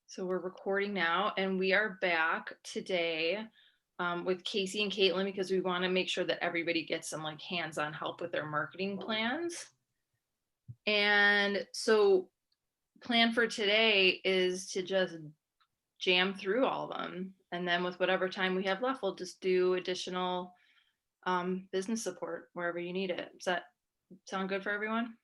So we're recording now, and we are back today with Casey and Caitlin because we want to make sure that everybody gets some like hands-on help with their marketing plans. And so plan for today is to just jam through all of them. And then with whatever time we have left, we'll just do additional business support wherever you need it. Does that sound good for everyone?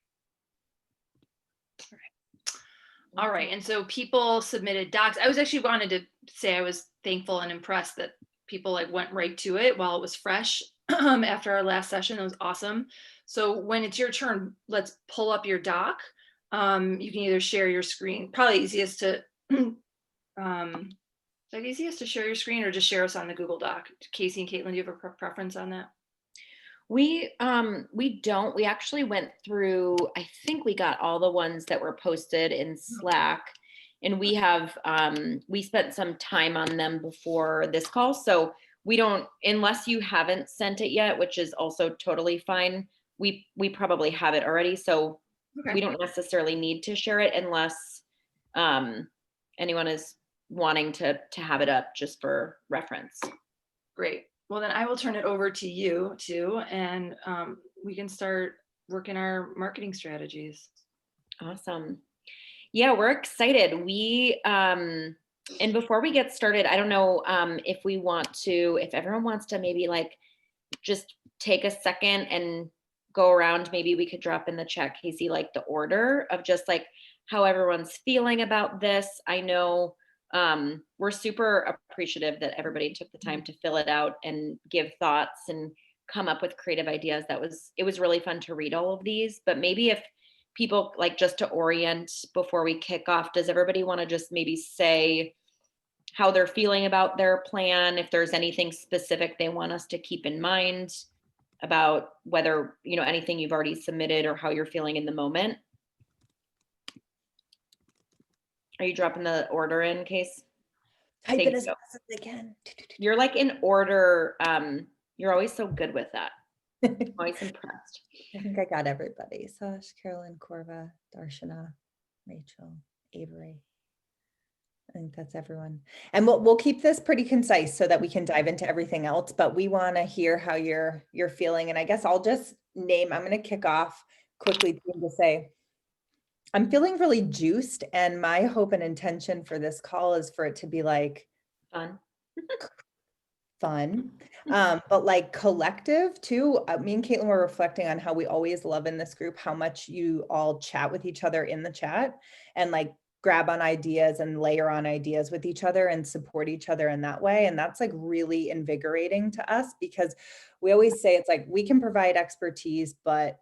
All right. And so people submitted docs. I was actually wanted to say I was thankful and impressed that people like went right to it while it was fresh after our last session. It was awesome. So when it's your turn, let's pull up your doc. You can either share your screen, probably easiest to easiest to share your screen or just share us on the Google Doc. Casey and Caitlin, do you have a preference on that? We don't. We actually went through, I think we got all the ones that were posted in Slack, and we have we spent some time on them before this call. So we don't, unless you haven't sent it yet, which is also totally fine. We probably have it already. So Okay. we don't necessarily need to share it unless anyone is wanting to have it up just for reference. Great. Well, then I will turn it over to you too, and we can start working our marketing strategies. Awesome. Yeah, we're excited. And before we get started, I don't know if everyone wants to maybe like just take a second and go around, maybe we could drop in the chat, Casey, like the order of just like how everyone's feeling about this. I know we're super appreciative that everybody took the time to fill it out and give thoughts and come up with creative ideas. It was really fun to read all of these, but maybe if people like, just to orient before we kick off, does everybody want to just maybe say how they're feeling about their plan, if there's anything specific they want us to keep in mind about whether, anything you've already submitted or how you're feeling in the moment? Are you dropping the order in, Case? Type Thank it as you. fast as they can. You're like in order. You're always so good with that. I'm always impressed. I think I got everybody. Sash, Carolyn, Corva, Darshana, Rachel, Avery. I think that's everyone. And we'll keep this pretty concise so that we can dive into everything else, but we want to hear how you're feeling. And I guess I'll just I'm going to kick off quickly to say, I'm feeling really juiced, and my hope and intention for this call is for it to be like fun, but like collective too. Me and Caitlin were reflecting on how we always love in this group how much you all chat with each other in the chat and like grab on ideas and layer on ideas with each other and support each other in that way. And that's like really invigorating to us, because we always say it's like we can provide expertise, but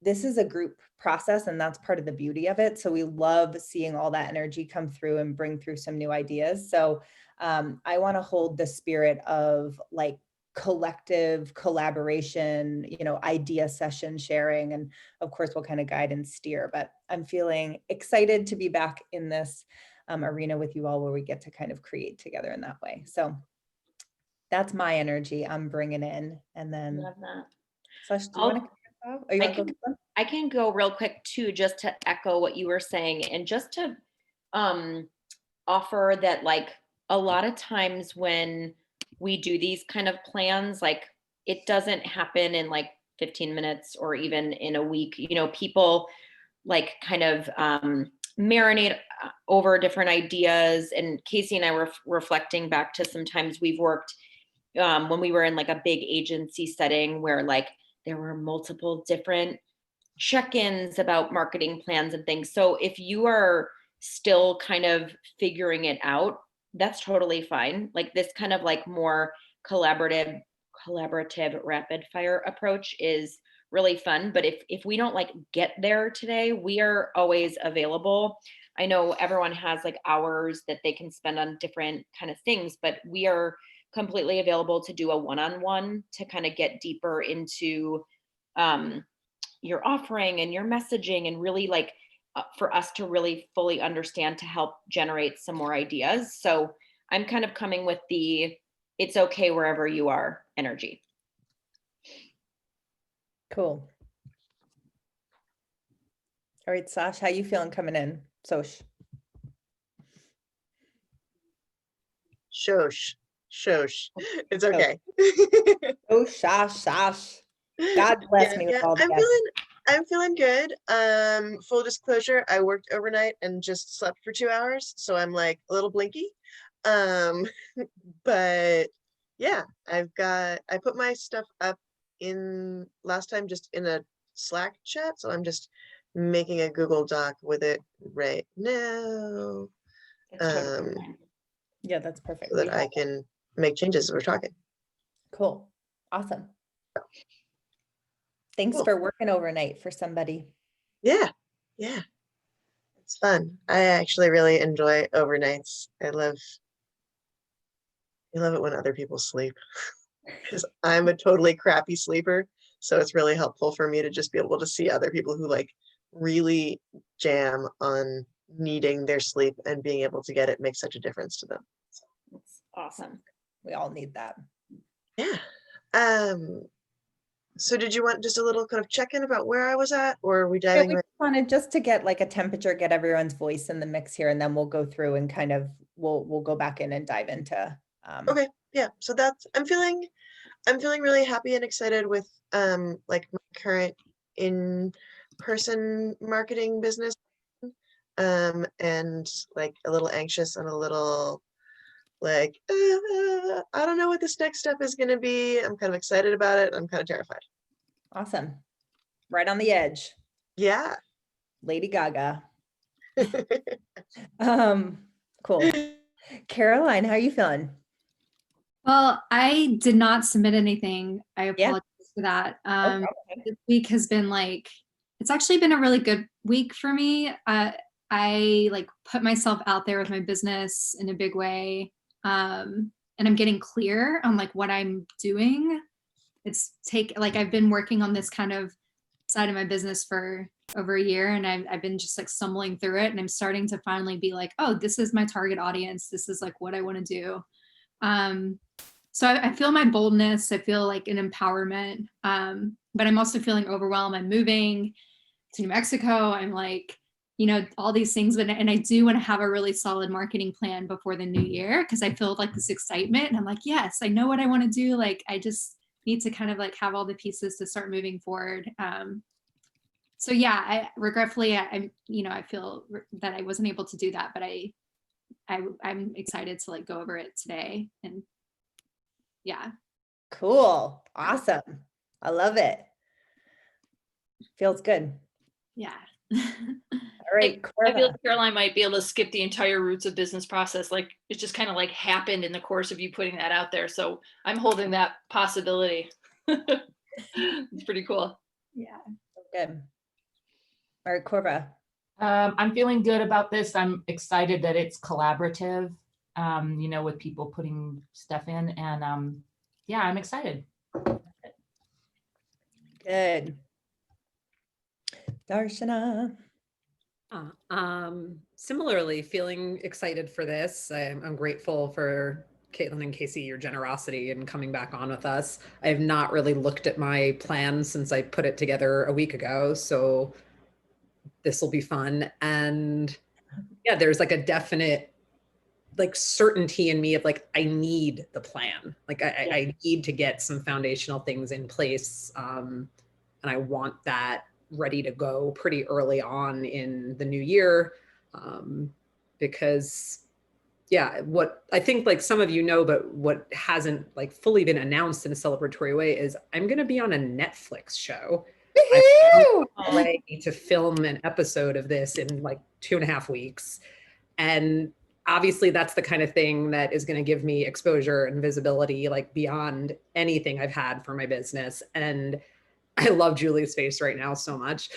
this is a group process, and that's part of the beauty of it. So we love seeing all that energy come through and bring through some new ideas. So I want to hold the spirit of like collective collaboration, idea session sharing. And of course, we'll kind of guide and steer, but I'm feeling excited to be back in this arena with you all where we get to kind of create together in that way. So that's my energy I'm bringing in. And then, love that. Sash, do you want to I can go real quick too, just to echo what you were saying, and just to offer that, like, a lot of times when we do these kind of plans, like it doesn't happen in like 15 minutes or even in a week. People like kind of marinate over different ideas. And Casey and I were reflecting back to sometimes we've worked when we were in like a big agency setting where like there were multiple different check-ins about marketing plans and things. So if you are still kind of figuring it out, that's totally fine. Like this kind of like more collaborative rapid fire approach is really fun. But if we don't like get there today, we are always available. I know everyone has like hours that they can spend on different kind of things, but we are completely available to do a one-on-one to kind of get deeper into your offering and your messaging, and really like for us to really fully understand, to help generate some more ideas. So I'm kind of coming with the it's okay wherever you are energy. Cool. All right, Sash, how you feeling coming in? Sosh. Shosh. It's okay. Oh, shash. God bless me with all the I'm feeling good. Full disclosure, I worked overnight and just slept for 2 hours, so I'm like a little blinky. Um, but yeah, I put my stuff up in last time just in a Slack chat, so I'm just making a Google Doc with it right now, That's totally um, fine. Yeah, that's perfect. so that I can make changes as we're talking. Cool. Awesome. Thanks Cool. for working overnight for somebody. Yeah, it's fun. I actually really enjoy overnights. I love it when other people sleep because I'm a totally crappy sleeper. So it's really helpful for me to just be able to see other people who like really jam on needing their sleep and being able to get it makes such a difference to them. That's awesome. We all need that. Yeah. So did you want just a little kind of check-in about where I was at, or are we Yeah, diving we right? wanted just to get like a temperature, get everyone's voice in the mix here, and then we'll go through and kind of we'll go back in and dive into Okay, yeah. So that's I'm feeling really happy and excited with like my current in-person marketing business, and like a little anxious and a little like I don't know what this next step is going to be. I'm kind of excited about it. I'm kind of terrified. awesome. Right on the edge. Yeah. Lady Gaga. Cool. Caroline, how are you feeling? Well, I did not submit anything. I Yeah. apologize for that. Okay. This week has been like, it's actually been a really good week for me. I like put myself out there with my business in a big way. And I'm getting clear on like what I'm doing. I've been working on this kind of side of my business for over a year, and I've been just like stumbling through it, and I'm starting to finally be like, oh, this is my target audience. This is like what I want to do. So I feel my boldness. I feel like an empowerment. But I'm also feeling overwhelmed. I'm moving to New Mexico. I'm like, all these things, and I do want to have a really solid marketing plan before the new year, because I feel like this excitement, and I'm like, yes, I know what I want to do. Like, I just need to kind of like have all the pieces to start moving forward. So yeah, I regretfully, I feel that I wasn't able to do that, but I'm excited to like go over it today. And yeah. Cool. Awesome. I love it. Feels good. Yeah. All right. I feel Corva. like Caroline might be able to skip the entire roots of business process. Like it just kind of like happened in the course of you putting that out there. So I'm holding that possibility. It's pretty cool. Yeah. Good. All right, Corva. I'm feeling good about this. I'm excited that it's collaborative, with people putting stuff in, and yeah, I'm excited. Good. Darshana. Similarly, feeling excited for this. I'm grateful for Caitlin and Casey, your generosity in coming back on with us. I have not really looked at my plan since I put it together a week ago, so this will be fun. And yeah, there's like a definite like certainty in me of like, I need the plan. Like I need to get some foundational things in place. And I want that ready to go pretty early on in the new year. Because yeah, what I think like some of you know, but what hasn't like fully been announced in a celebratory way is I'm going to be on a Netflix show. I'm ready to film an episode of this in like 2.5 weeks. And obviously that's the kind of thing that is going to give me exposure and visibility like beyond anything I've had for my business. And I love Julie's face right now so much.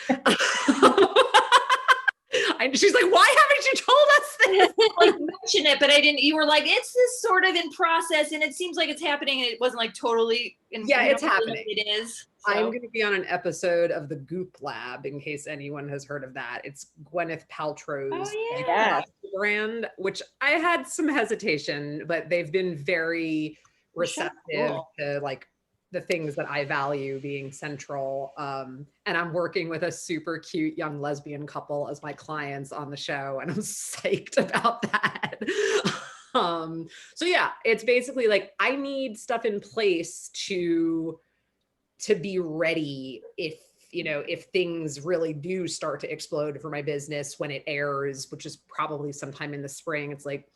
She's like, why haven't you told us this? Like mention it, but I didn't. You were like, it's this sort of in process, and it seems like it's happening. And it wasn't like totally. Yeah, it's happening. It is. So. I'm So. going to be on an episode of the Goop Lab, in case anyone has heard of that. It's Gwyneth Paltrow's brand, which I had some hesitation, but they've been very receptive to like the things that I value being central. And I'm working with a super cute young lesbian couple as my clients on the show, and I'm psyched about that. So yeah, it's basically like I need stuff in place to be ready if, you know, if things really do start to explode for my business when it airs, which is probably sometime in the spring. It's like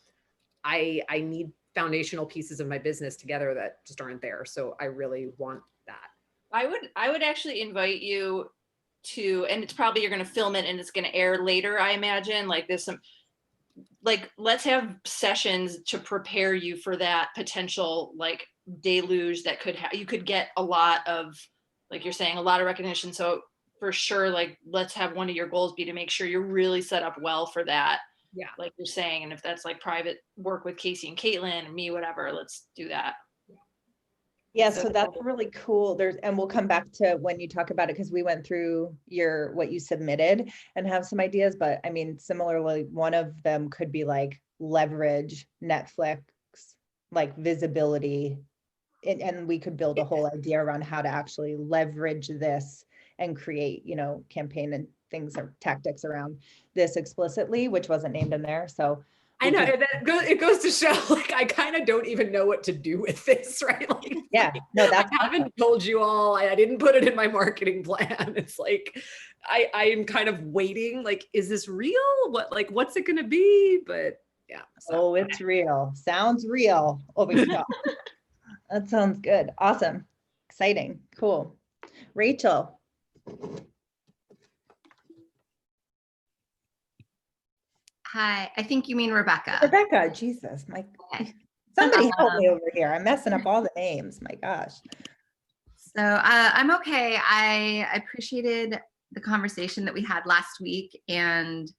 I need foundational pieces of my business together that just aren't there. So I really want that. I would actually invite you to, and it's probably you're going to film it and it's going to air later, I imagine. Like there's some, like, let's have sessions to prepare you for that potential like deluge that could you could get a lot of, like you're saying, a lot of recognition. So for sure, like, let's have one of your goals be to make sure you're really set up well for that. Yeah. Like you're saying, and if that's like private work with Casey and Caitlin and me, whatever, let's do that. Yeah, so that's really cool. And we'll come back to when you talk about it, because we went through what you submitted and have some ideas. But I mean, similarly, one of them could be like leverage Netflix, like visibility. And we could build a whole idea around how to actually leverage this and create, you know, campaign and things or tactics around this explicitly, which wasn't named in there. So I know it goes to show, like, I kind of don't even know what to do with this, right? Like, yeah, no, that's I haven't told you all. I didn't put it in my marketing plan. It's like I am kind of waiting. Like, is this real? What's it going to be? But yeah. So. Oh, it's real. Sounds real over here. That sounds good. Awesome. Exciting. Cool. Rachel. Hi, I think you mean Rebecca. Rebecca, Jesus, Okay. somebody help me over here. I'm messing up all the names. My gosh. So I'm okay. I appreciated the conversation that we had last week, and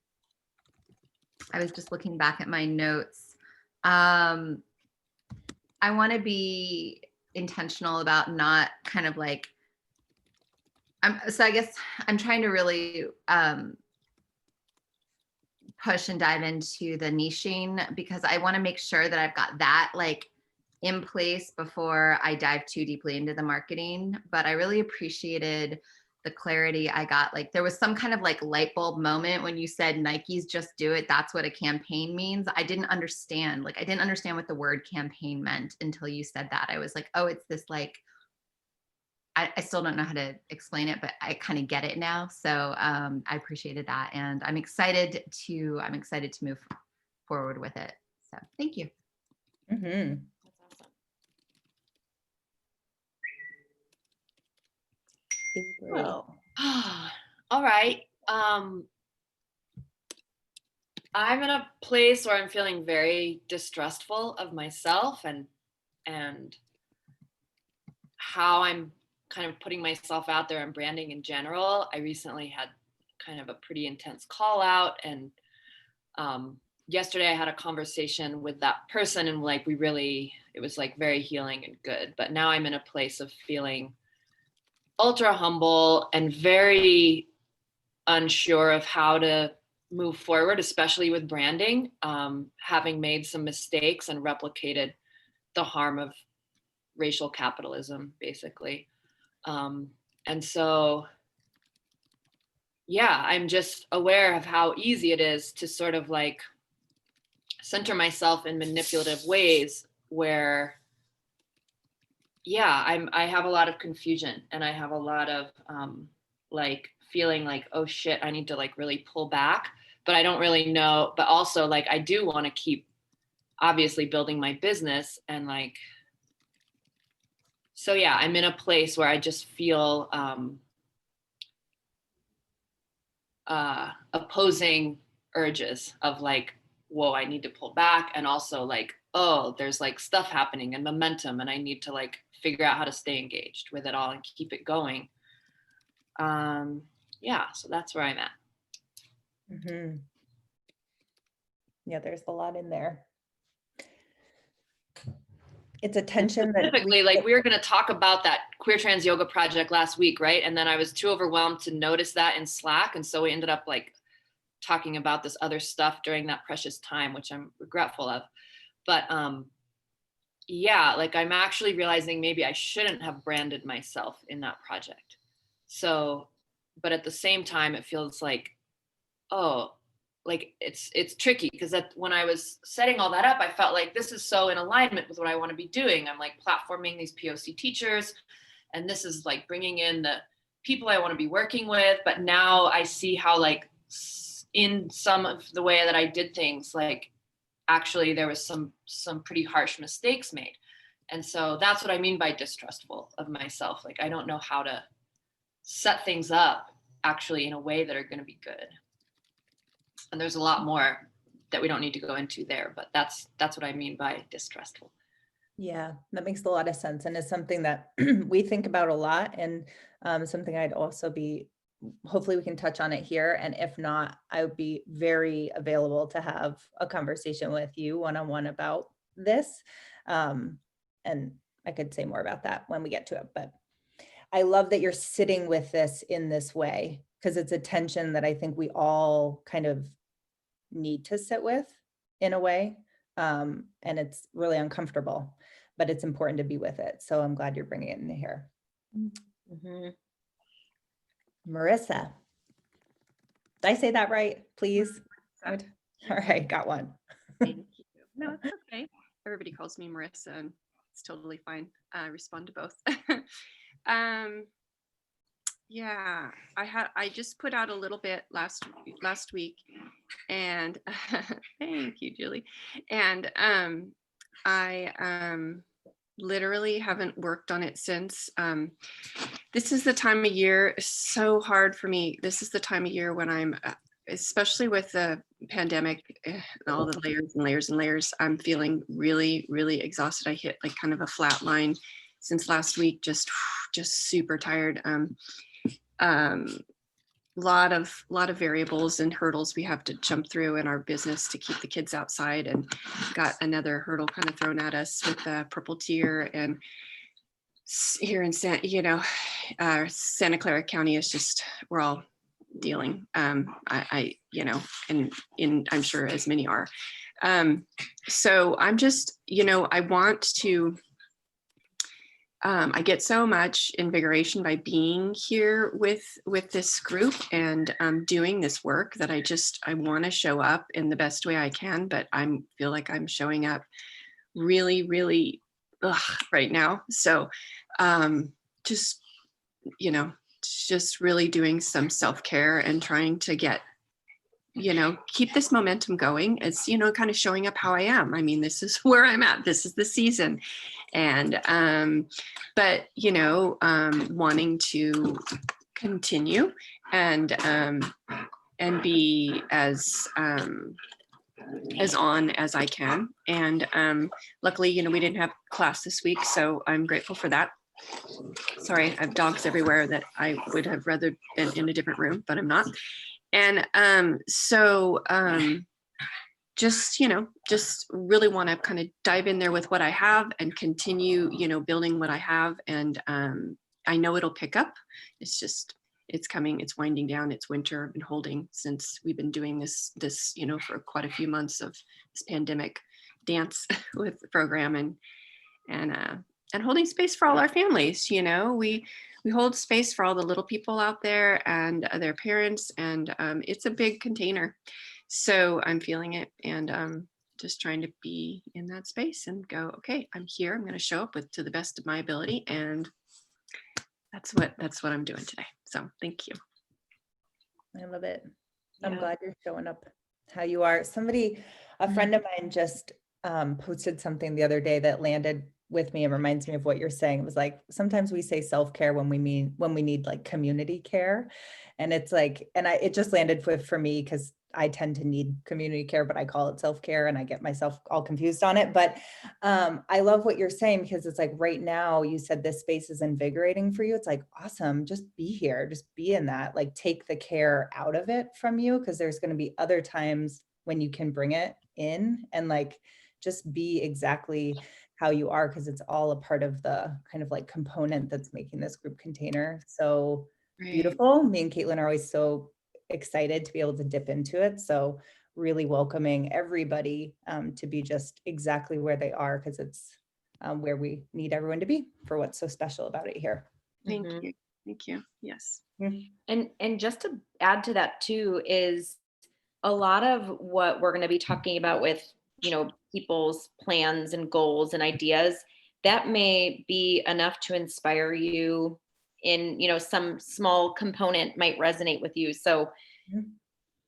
I was just looking back at my notes. I want to be intentional about not kind of like, so I guess I'm trying to really push and dive into the niching, because I want to make sure that I've got that like in place before I dive too deeply into the marketing. But I really appreciated the clarity I got. Like there was some kind of like light bulb moment when you said Nike's just do it. That's what a campaign means. I didn't understand. Like I didn't understand what the word campaign meant until you said that. I was like, oh, it's this like, I still don't know how to explain it, but I kind of get it now. So I appreciated that. And I'm excited to move forward with it. So thank you. Mm-hmm. Oh. All right. I'm in a place where I'm feeling very distrustful of myself and how I'm kind of putting myself out there and branding in general. I recently had kind of a pretty intense call out, and yesterday I had a conversation with that person, and like it was like very healing and good. But now I'm in a place of feeling ultra humble and very unsure of how to move forward, especially with branding, having made some mistakes and replicated the harm of racial capitalism, basically. And so, yeah, I'm just aware of how easy it is to sort of like center myself in manipulative ways where, yeah, I have a lot of confusion, and I have a lot of like feeling like, oh shit, I need to like really pull back, but I don't really know. But also like, I do want to keep obviously building my business, and like, so yeah, I'm in a place where I just feel opposing urges of like, whoa, I need to pull back. And also like, oh, there's like stuff happening and momentum, and I need to like figure out how to stay engaged with it all and keep it going. Yeah, so that's where I'm at. Mm-hmm. Yeah, there's a lot in there. It's a tension that specifically, like we were going to talk about that queer trans yoga project last week, right? And then I was too overwhelmed to notice that in Slack, and so we ended up like talking about this other stuff during that precious time, which I'm regretful of. But yeah, like I'm actually realizing maybe I shouldn't have branded myself in that project. So, but at the same time, it feels like, oh, like it's tricky because that when I was setting all that up, I felt like this is so in alignment with what I want to be doing. I'm like platforming these POC teachers, and this is like bringing in the people I want to be working with. But now I see how like in some of the way that I did things, like actually there was some pretty harsh mistakes made. And so that's what I mean by distrustful of myself. Like I don't know how to set things up actually in a way that are going to be good. And there's a lot more that we don't need to go into there, but that's what I mean by distrustful. Yeah, that makes a lot of sense. And it's something that we think about a lot, and something I'd also be, hopefully we can touch on it here. And if not, I would be very available to have a conversation with you one-on-one about this. And I could say more about that when we get to it, but I love that you're sitting with this in this way, because it's a tension that I think we all kind of need to sit with in a way. And it's really uncomfortable, but it's important to be with it. So I'm glad you're bringing it in here. Mhm. Marissa, did I say that right, please? Marissa. Good. All right, got one. Thank you. No, it's okay. Everybody calls me Marissa, and it's totally fine. I respond to both. Yeah, I just put out a little bit last week, and thank you, Julie. And I literally haven't worked on it since. This is the time of year, so hard for me. This is the time of year when I'm, especially with the pandemic, and all the layers and layers and layers, I'm feeling really, really exhausted. I hit like kind of a flat line since last week, just super tired. Lot of variables and hurdles we have to jump through in our business to keep the kids outside, and got another hurdle kind of thrown at us with the purple tier. And here in Santa Clara County is just, we're all dealing. I and I'm sure as many are. So I'm just, I want to, I get so much invigoration by being here with this group and doing this work that I want to show up in the best way I can, but I feel like I'm showing up really, really right now. So just really doing some self-care and trying to get, keep this momentum going. It's, kind of showing up how I am. I mean, this is where I'm at. This is the season. And, but, wanting to continue and be as on as I can. And luckily, we didn't have class this week, so I'm grateful for that. Sorry, I have dogs everywhere that I would have rather been in a different room, but I'm not. And just really want to kind of dive in there with what I have and continue, building what I have. And I know it'll pick up. It's coming, it's winding down, it's winter. I've been holding since we've been doing this, for quite a few months of this pandemic dance with the program, and holding space for all our families. We hold space for all the little people out there and their parents, and it's a big container. So I'm feeling it, and just trying to be in that space and go, okay, I'm here. I'm going to show up to the best of my ability, and that's what I'm doing today. So thank you. I love it. I'm Yeah. glad you're showing up how you are. A friend of mine just posted something the other day that landed with me and reminds me of what you're saying. It was like, sometimes we say self-care when we need like community care. And it's like, it just landed for me because I tend to need community care, but I call it self-care and I get myself all confused on it. But I love what you're saying, because it's like right now you said this space is invigorating for you. It's like, awesome. Just be here, just be in that, like take the care out of it from you. Cause there's going to be other times when you can bring it in and like, just be exactly how you are. Cause it's all a part of the kind of like component that's making this group container so beautiful. Me and Caitlin are always so excited to be able to dip into it. So really welcoming everybody to be just exactly where they are, because it's where we need everyone to be for what's so special about it here. Thank Mhm. you. Thank you. Yes. And just to add to that too is a lot of what we're going to be talking about with, people's plans and goals and ideas, that may be enough to inspire you in, some small component might resonate with you. So Mhm.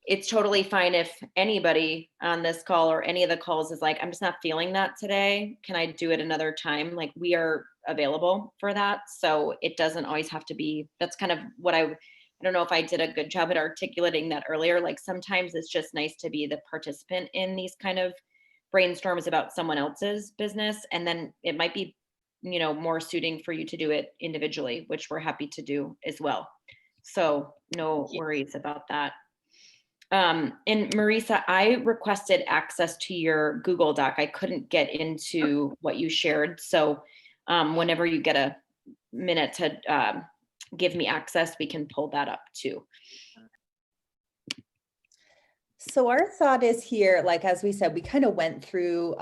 it's totally fine if anybody on this call or any of the calls is like, I'm just not feeling that today. Can I do it another time? Like, we are available for that. So it doesn't always have to be, that's kind of what I don't know if I did a good job at articulating that earlier. Like, sometimes it's just nice to be the participant in these kind of brainstorms about someone else's business. And then it might be, more suiting for you to do it individually, which we're happy to do as well. So no worries about that. And Marisa, I requested access to your Google Doc. I couldn't get into what you shared. So whenever you get a minute to give me access, we can pull that up too. So our thought is here, like, as we said, we kind of went through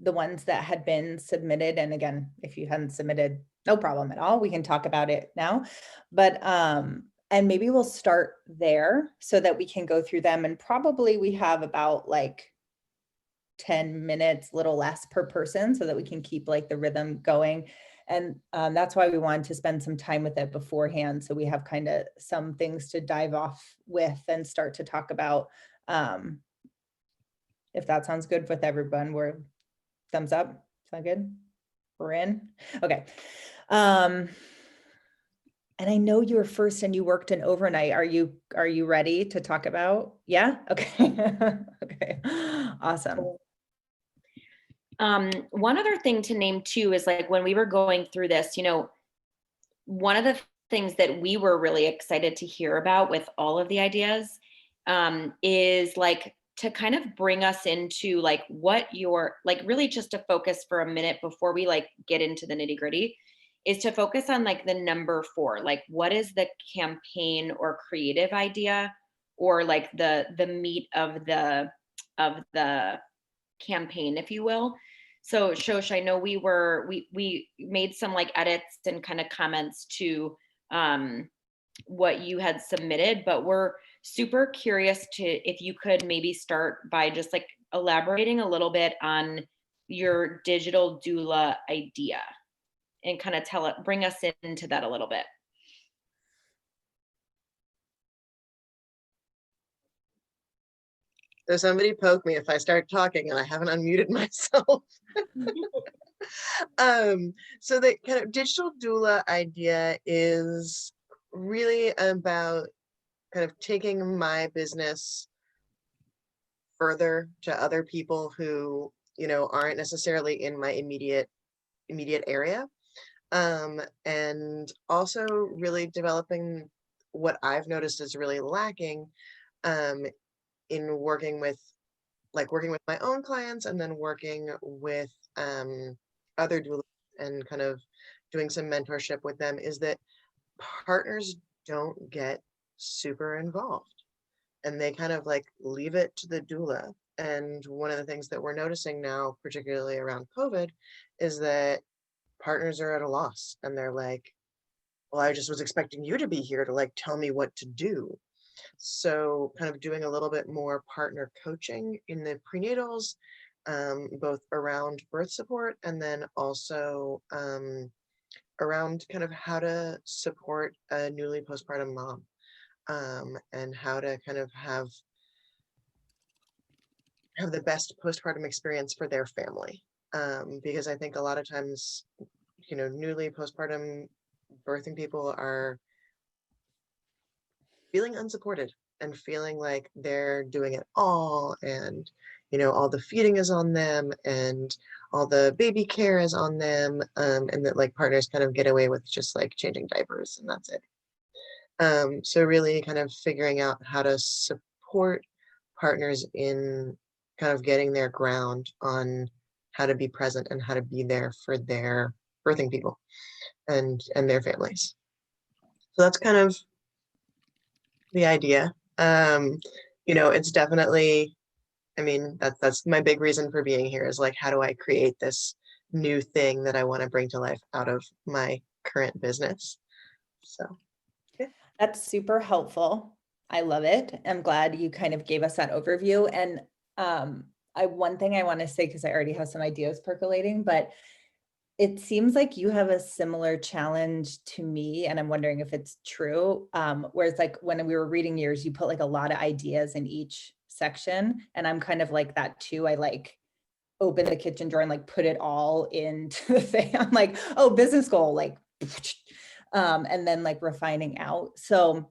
the ones that had been submitted. And again, if you hadn't submitted, no problem at all. We can talk about it now. But and maybe we'll start there so that we can go through them. And probably we have about like 10 minutes, little less per person, so that we can keep like the rhythm going. And that's why we wanted to spend some time with it beforehand. So we have kind of some things to dive off with and start to talk about. If that sounds good with everyone, we're thumbs up. Sound good? We're in. Okay. And I know you were first and you worked an overnight. Are you ready to talk about? Yeah. Okay. Okay. Awesome. One other thing to name too is, like, when we were going through this, one of the things that we were really excited to hear about with all of the ideas is like to kind of bring us into like what your, like, really just to focus for a minute before we like get into the nitty gritty, is to focus on like the number 4, like what is the campaign or creative idea, or like the meat of the campaign, if you will. So Shosh, I know we made some like edits and kind of comments to what you had submitted, but we're super curious to, if you could maybe start by just like elaborating a little bit on your digital doula idea and kind of bring us into that a little bit. So somebody poke me if I start talking and I haven't unmuted myself. So the kind of digital doula idea is really about kind of taking my business further to other people who, aren't necessarily in my immediate area. And also really developing what I've noticed is really lacking in working with my own clients, and then working with other doulas and kind of doing some mentorship with them, is that partners don't get super involved and they kind of like leave it to the doula. And one of the things that we're noticing now, particularly around COVID, is that partners are at a loss and they're like, well, I just was expecting you to be here to like tell me what to do. So kind of doing a little bit more partner coaching in the prenatals, both around birth support and then also around kind of how to support a newly postpartum mom, and how to kind of have the best postpartum experience for their family. Because I think a lot of times, newly postpartum birthing people are feeling unsupported and feeling like they're doing it all, and all the feeding is on them and all the baby care is on them, and that like partners kind of get away with just like changing diapers and that's it. So really kind of figuring out how to support partners in kind of getting their ground on how to be present and how to be there for their birthing people and their families. So that's kind of the idea. It's definitely, that's my big reason for being here, is like, how do I create this new thing that I want to bring to life out of my current business? So that's super helpful. I love it. I'm glad you kind of gave us that overview. And one thing I want to say, because I already have some ideas percolating, but it seems like you have a similar challenge to me, and I'm wondering if it's true. Whereas like when we were reading yours, you put like a lot of ideas in each section, and I'm kind of like that too. I like open the kitchen drawer and like put it all into the thing. I'm like, oh, business goal, like, and then like refining out. So,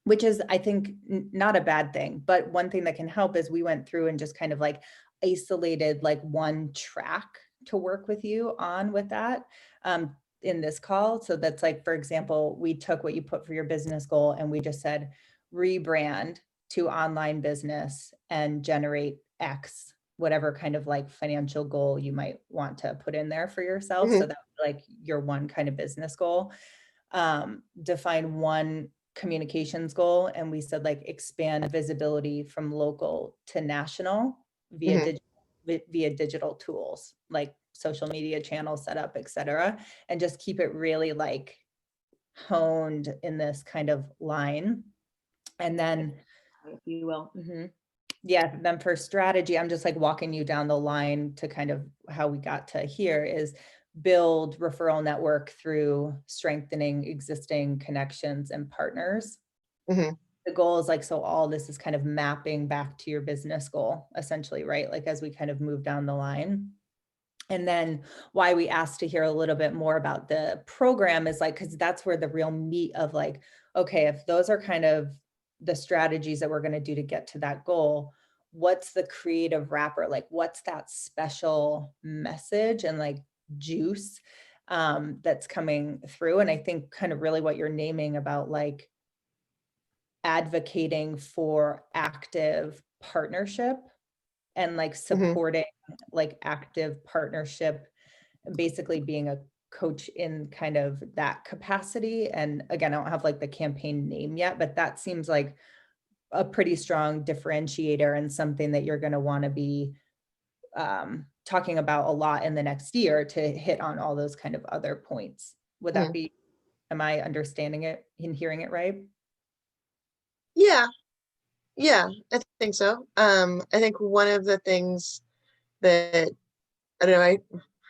which is, I think, not a bad thing. But one thing that can help is we went through and just kind of like isolated like one track to work with you on with that in this call. So that's like, for example, we took what you put for your business goal and we just said rebrand to online business and generate X, whatever kind of like financial goal you might want to put in there for yourself. So that's like your one kind of business goal. Define one communications goal, and we said like expand visibility from local to national via digital tools like social media channel setup, etc., and just keep it really like honed in this kind of line. And then, if you will. Yeah, then for strategy, I'm just like walking you down the line to kind of how we got to here is build referral network through strengthening existing connections and partners. The goal is like, so all this is kind of mapping back to your business goal, essentially, right? Like as we kind of move down the line. And then why we asked to hear a little bit more about the program is like, because that's where the real meat of like, okay, if those are kind of the strategies that we're going to do to get to that goal, what's the creative wrapper? Like, what's that special message and like juice that's coming through? And I think kind of really what you're naming about like advocating for active partnership and like supporting like active partnership, basically being a coach in kind of that capacity. And again, I don't have like the campaign name yet, but that seems like a pretty strong differentiator and something that you're going to want to be talking about a lot in the next year to hit on all those kind of other points. Would that be, am I understanding it and hearing it right? Yeah, I think so. I think one of the things that, I don't know, I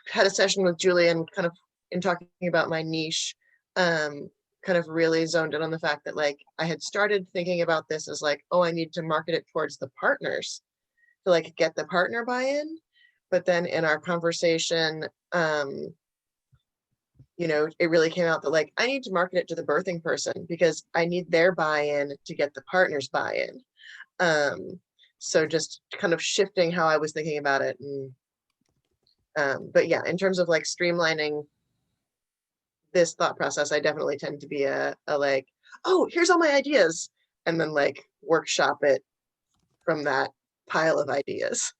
had a session with Julian kind of in talking about my niche, kind of really zoned in on the fact that like I had started thinking about this as like, oh, I need to market it towards the partners to like get the partner buy-in. But then in our conversation, you know, it really came out that like I need to market it to the birthing person because I need their buy-in to get the partner's buy-in. So just kind of shifting how I was thinking about it. And but yeah, in terms of like streamlining this thought process, I definitely tend to be a like, oh, here's all my ideas, and then like workshop it from that pile of ideas.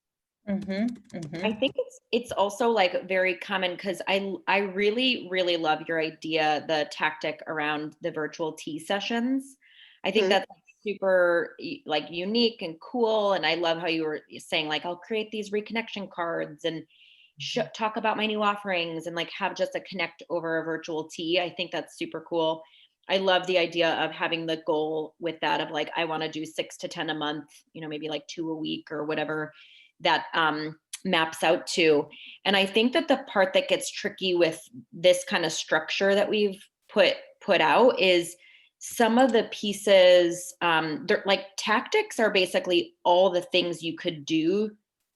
I think it's also like very common because I really love your idea, the tactic around the virtual tea sessions. I think that's super like unique and cool, and I love how you were saying like I'll create these reconnection cards and talk about my new offerings and like have just a connect over a virtual tea. I think that's super cool. I love the idea of having the goal with that of like I want to do 6 to 10 a month, you know, maybe like 2 a week or whatever that maps out to. And I think that the part that gets tricky with this kind of structure that we've put out is some of the pieces, they're like tactics are basically all the things you could do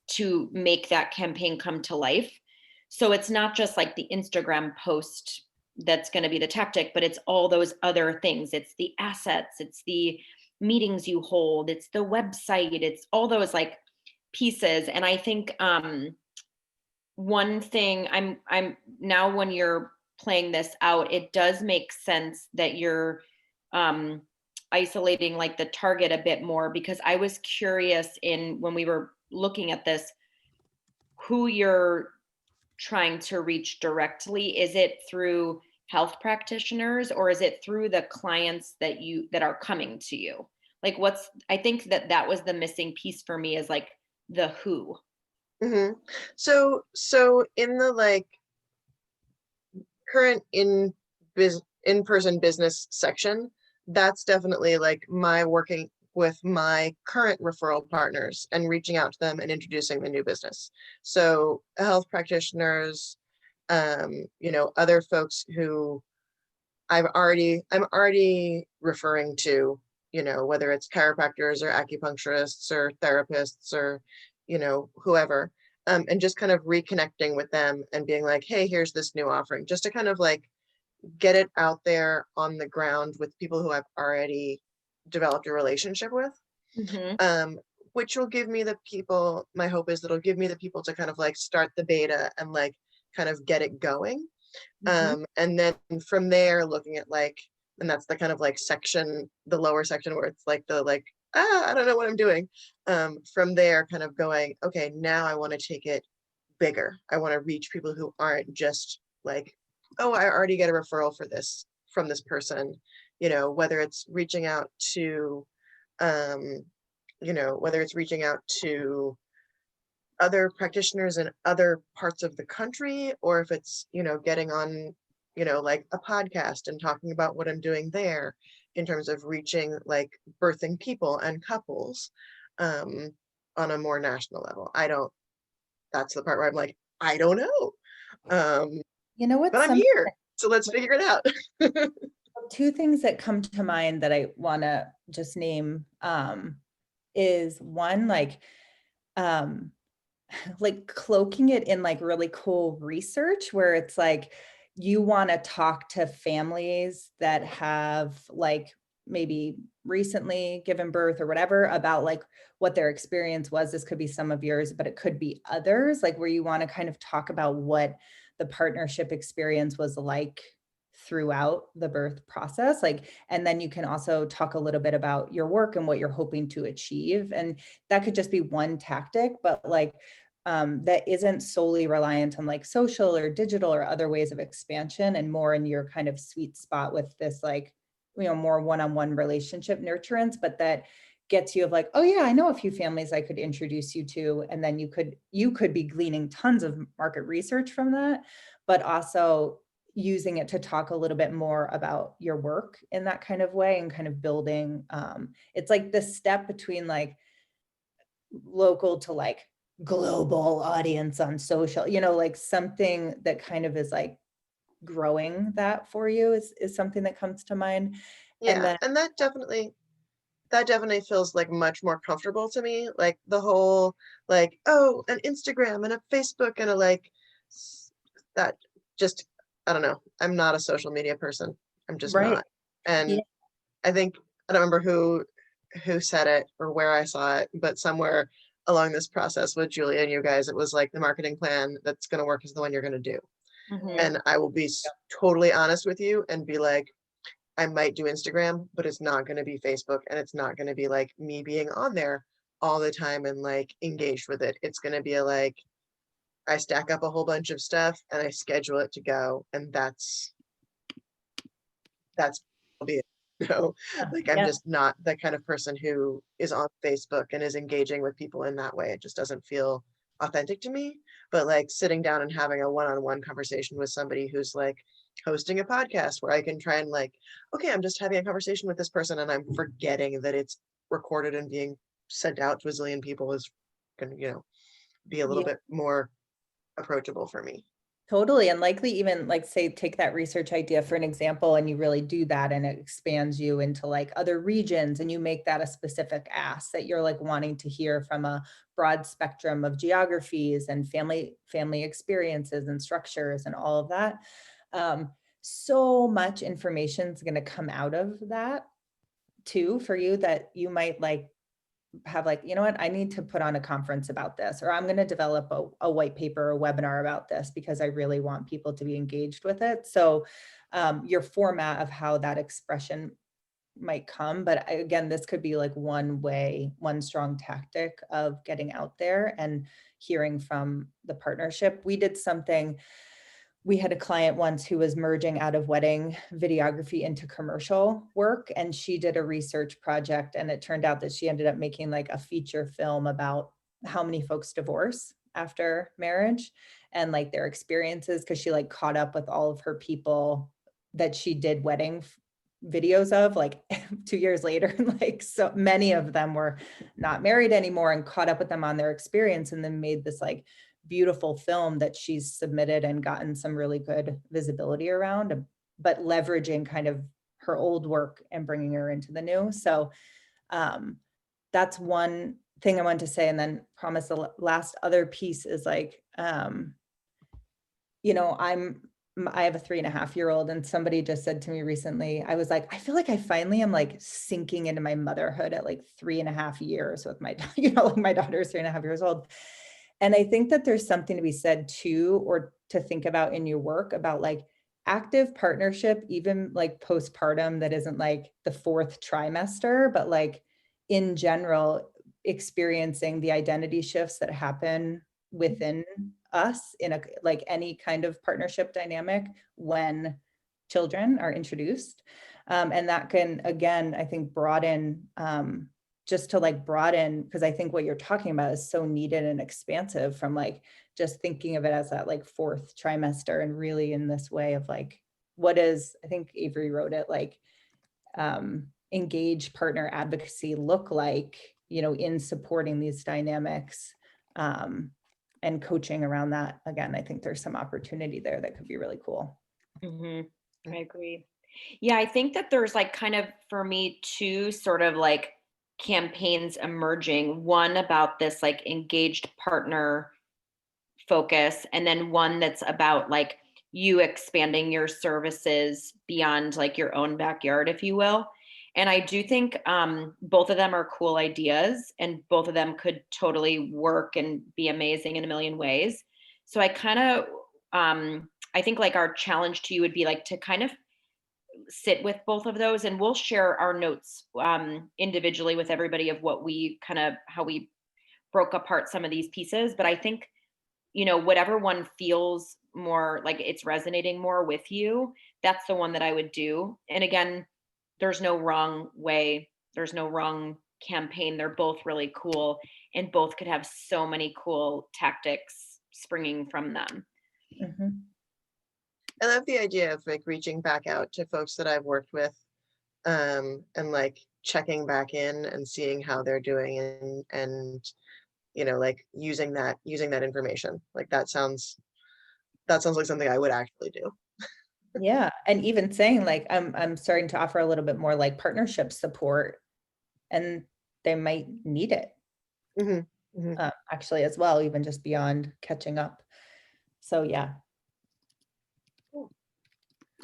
to make that campaign come to life. So it's not just like the Instagram post that's going to be the tactic, but it's all those other things. It's the assets, it's the meetings you hold, it's the website, it's all those like pieces. And I think one thing I'm now when you're playing this out, it does make sense that you're isolating like the target a bit more, because I was curious in when we were looking at this, who you're trying to reach directly. Is it through health practitioners or is it through the clients that are coming to you? Like I think that was the missing piece for me, is like the who. So in the like current in-person business section, that's definitely like my working with my current referral partners and reaching out to them and introducing the new business. So health practitioners, you know, other folks who I'm already referring to, you know, whether it's chiropractors or acupuncturists or therapists or, you know, whoever, and just kind of reconnecting with them and being like, hey, here's this new offering, just to kind of like get it out there on the ground with people who I've already developed a relationship with. Which will give me the people, my hope is that it'll give me the people to kind of like start the beta and like kind of get it going. And then from there, looking at like, and that's the kind of like section, the lower section where it's like the like, I don't know what I'm doing. From there, kind of going, okay, now I want to take it bigger. I want to reach people who aren't just like, oh, I already get a referral for this from this person, you know, whether it's reaching out to, you know, whether it's reaching out to other practitioners in other parts of the country, or if it's, you know, getting on, you know, like a podcast and talking about what I'm doing there in terms of reaching like birthing people and couples on a more national level. That's the part where I'm like, I don't know. You know what? But I'm here, so let's figure it out. Two things that come to mind that I want to just name is one, like cloaking it in like really cool research where it's like you want to talk to families that have like maybe recently given birth or whatever about like what their experience was. This could be some of yours, but it could be others, like where you want to kind of talk about what the partnership experience was like throughout the birth process, like, and then you can also talk a little bit about your work and what you're hoping to achieve. And that could just be one tactic, but like that isn't solely reliant on like social or digital or other ways of expansion, and more in your kind of sweet spot with this like, you know, more one-on-one relationship nurturance, but that gets you of like, oh yeah, I know a few families I could introduce you to. And then you could be gleaning tons of market research from that, but also using it to talk a little bit more about your work in that kind of way and kind of building. It's like the step between like local to like global audience on social, you know, like something that kind of is like growing that for you is something that comes to mind. Yeah, And then and that definitely feels like much more comfortable to me. Like the whole like, oh, an Instagram and a Facebook and a like that just, I don't know. I'm not a social media person. I'm just right. not. And Yeah. I think I don't remember who said it or where I saw it, but somewhere along this process with Julia and you guys, it was like the marketing plan that's going to work is the one you're going to do. And I will be totally honest with you and be like, I might do Instagram, but it's not going to be Facebook, and it's not going to be like me being on there all the time and like engaged with it. It's going to be like I stack up a whole bunch of stuff and I schedule it to go, and that's be it. No, like I'm Yeah. just not the kind of person who is on Facebook and is engaging with people in that way. It just doesn't feel authentic to me. But like sitting down and having a one-on-one conversation with somebody who's like hosting a podcast where I can try and like, okay, I'm just having a conversation with this person and I'm forgetting that it's recorded and being sent out to a zillion people is gonna, you know, be a little Yeah. bit more approachable for me. Totally. And likely even like say, take that research idea for an example, and you really do that and it expands you into like other regions, and you make that a specific ask that you're like wanting to hear from a broad spectrum of geographies and family experiences and structures and all of that. So much information is going to come out of that too for you that you might like have like, you know what, I need to put on a conference about this, or I'm going to develop a white paper or webinar about this because I really want people to be engaged with it. So your format of how that expression might come, but again, this could be like one way, one strong tactic of getting out there and hearing from the partnership. We had a client once who was merging out of wedding videography into commercial work, and she did a research project, and it turned out that she ended up making like a feature film about how many folks divorce after marriage and like their experiences, because she like caught up with all of her people that she did wedding videos of like 2 years later. Like so many of them were not married anymore and caught up with them on their experience and then made this like beautiful film that she's submitted and gotten some really good visibility around, but leveraging kind of her old work and bringing her into the new. So that's one thing I wanted to say. And then promise the last other piece is like, you know, I have a 3.5-year-old and somebody just said to me recently, I was like, I feel like I finally am like sinking into my motherhood at like 3.5 years with my, you know, like my daughter's 3.5 years old. And I think that there's something to be said too, or to think about in your work about like active partnership, even like postpartum, that isn't like the 4th trimester, but like in general, experiencing the identity shifts that happen within us in a like any kind of partnership dynamic when children are introduced. And that can, again, I think broaden, just to like broaden, because I think what you're talking about is so needed and expansive from like just thinking of it as that like 4th trimester and really in this way of like, what is, I think Avery wrote it, like engaged partner advocacy look like, you know, in supporting these dynamics and coaching around that. Again, I think there's some opportunity there that could be really cool. Mm-hmm. I agree. Yeah, I think that there's like kind of for me two sort of like campaigns emerging. One about this like engaged partner focus, and then one that's about like you expanding your services beyond like your own backyard, if you will. And I do think both of them are cool ideas and both of them could totally work and be amazing in a million ways. So I kind of, I think like our challenge to you would be like to kind of sit with both of those, and we'll share our notes individually with everybody of what we kind of, how we broke apart some of these pieces. But I think, you know, whatever one feels more like it's resonating more with you, that's the one that I would do. And again, there's no wrong way. There's no wrong campaign. They're both really cool and both could have so many cool tactics springing from them. Mm-hmm. I love the idea of like reaching back out to folks that I've worked with and like checking back in and seeing how they're doing and you know, like using that information. Like that sounds like something I would actually do. Yeah. And even saying like, I'm starting to offer a little bit more like partnership support and they might need it actually as well, even just beyond catching up. So yeah.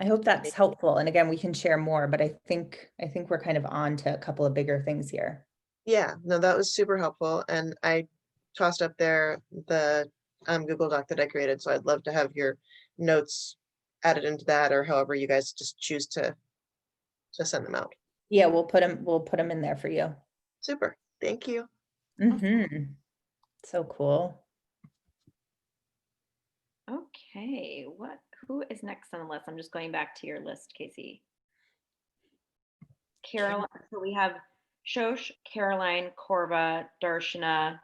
I hope that's helpful. And again, we can share more, but I think we're kind of on to a couple of bigger things here. Yeah, no, that was super helpful. And I tossed up there the Google Doc that I created. So I'd love to have your notes added into that, or however you guys just choose to send them out. Yeah, we'll put them in there for you. Super. Thank you. Mm-hmm. So cool. Okay, who is next on the list? I'm just going back to your list, Casey. Caroline, so we have Shosh, Caroline, Korva, Darshana,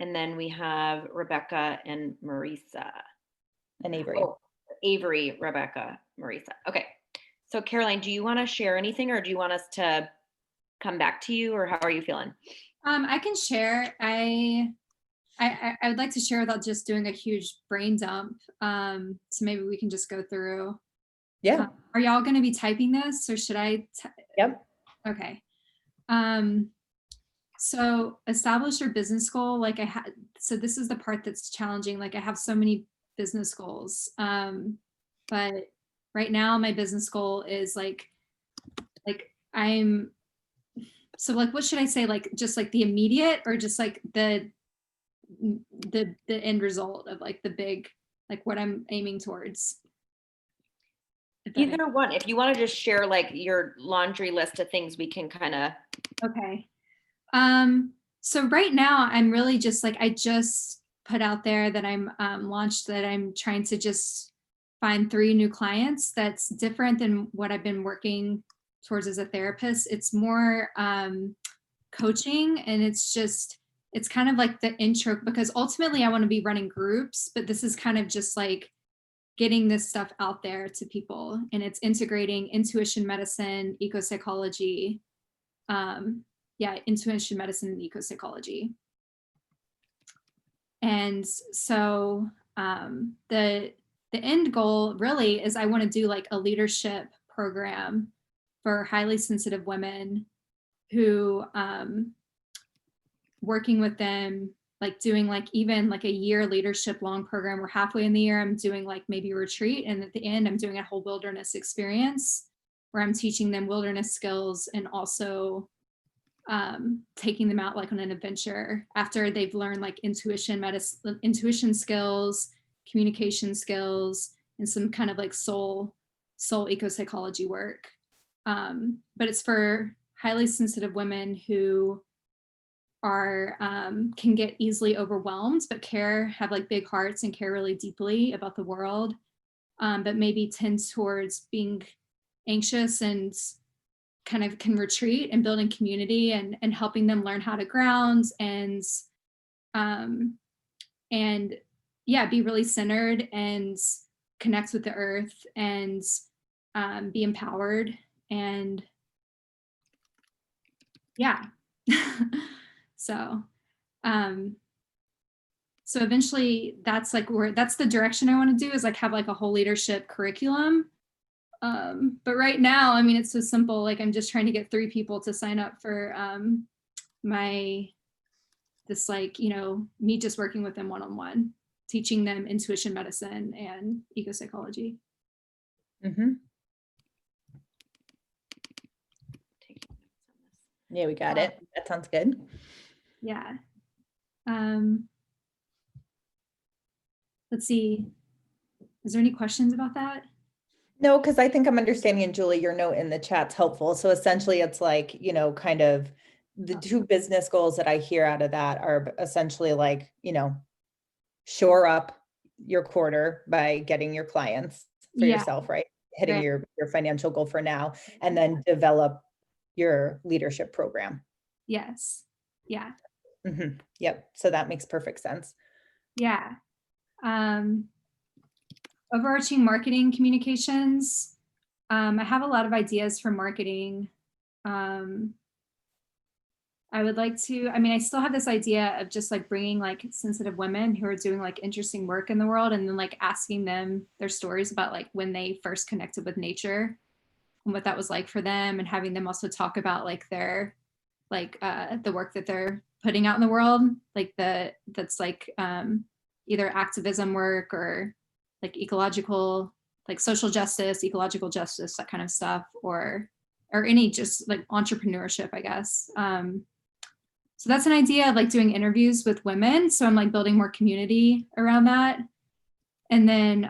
and then we have Rebecca and Marisa. And Avery. Oh, Avery, Rebecca, Marisa. Okay, so Caroline, do you want to share anything or do you want us to come back to you, or how are you feeling? I can share. I would like to share without just doing a huge brain dump. So maybe we can just go through. Yeah. Are y'all going to be typing this, or should I? Yep. Okay. So establish your business goal. Like so this is the part that's challenging. Like I have so many business goals. But right now my business goal is like so like, what should I say? Like, just like the immediate, or just like the end result of like the big, like what I'm aiming towards? Either one. If you want to just share like your laundry list of things, we can kind of. Okay. So right now I'm really just like, I just put out there that I'm launched that I'm trying to just find 3 new clients. That's different than what I've been working towards as a therapist. It's more coaching, and it's kind of like the intro, because ultimately I want to be running groups, but this is kind of just like getting this stuff out there to people, and it's integrating intuition medicine, eco-psychology. Intuition medicine and eco-psychology. And so the end goal really is I want to do like a leadership program for highly sensitive women who working with them, like doing like even like a year leadership long program, where halfway in the year I'm doing like maybe a retreat, and at the end I'm doing a whole wilderness experience where I'm teaching them wilderness skills and also taking them out like on an adventure after they've learned like intuition skills, communication skills, and some kind of like soul eco-psychology work. But it's for highly sensitive women who are can get easily overwhelmed, but have like big hearts and care really deeply about the world, but maybe tend towards being anxious and kind of can retreat, and building community and helping them learn how to ground and be really centered and connect with the earth and be empowered. And so eventually that's the direction I want to do, is like have like a whole leadership curriculum. But right now, I mean, it's so simple. Like I'm just trying to get 3 people to sign up for me just working with them one-on-one, teaching them intuition medicine and eco-psychology. Mm-hmm. Yeah, we got it. That sounds good. Yeah. Let's see. Is there any questions about that? No, because I think I'm understanding, and Julie, your note in the chat's helpful. So essentially it's like, kind of the 2 business goals that I hear out of that are essentially like, shore up your quarter by getting your clients for yourself, right? Hitting Right. your financial goal for now, and then develop your leadership program. Yes. Yeah. Mm-hmm. Yep. So that makes perfect sense. Yeah. Overarching marketing communications. I have a lot of ideas for marketing. I would like to, I still have this idea of just like bringing like sensitive women who are doing like interesting work in the world, and then like asking them their stories about like when they first connected with nature and what that was like for them, and having them also talk about like their the work that they're putting out in the world, like that's like either activism work or like ecological, like social justice, ecological justice, that kind of stuff, or any just like entrepreneurship, I guess. So that's an idea of like doing interviews with women. So I'm like building more community around that. And then,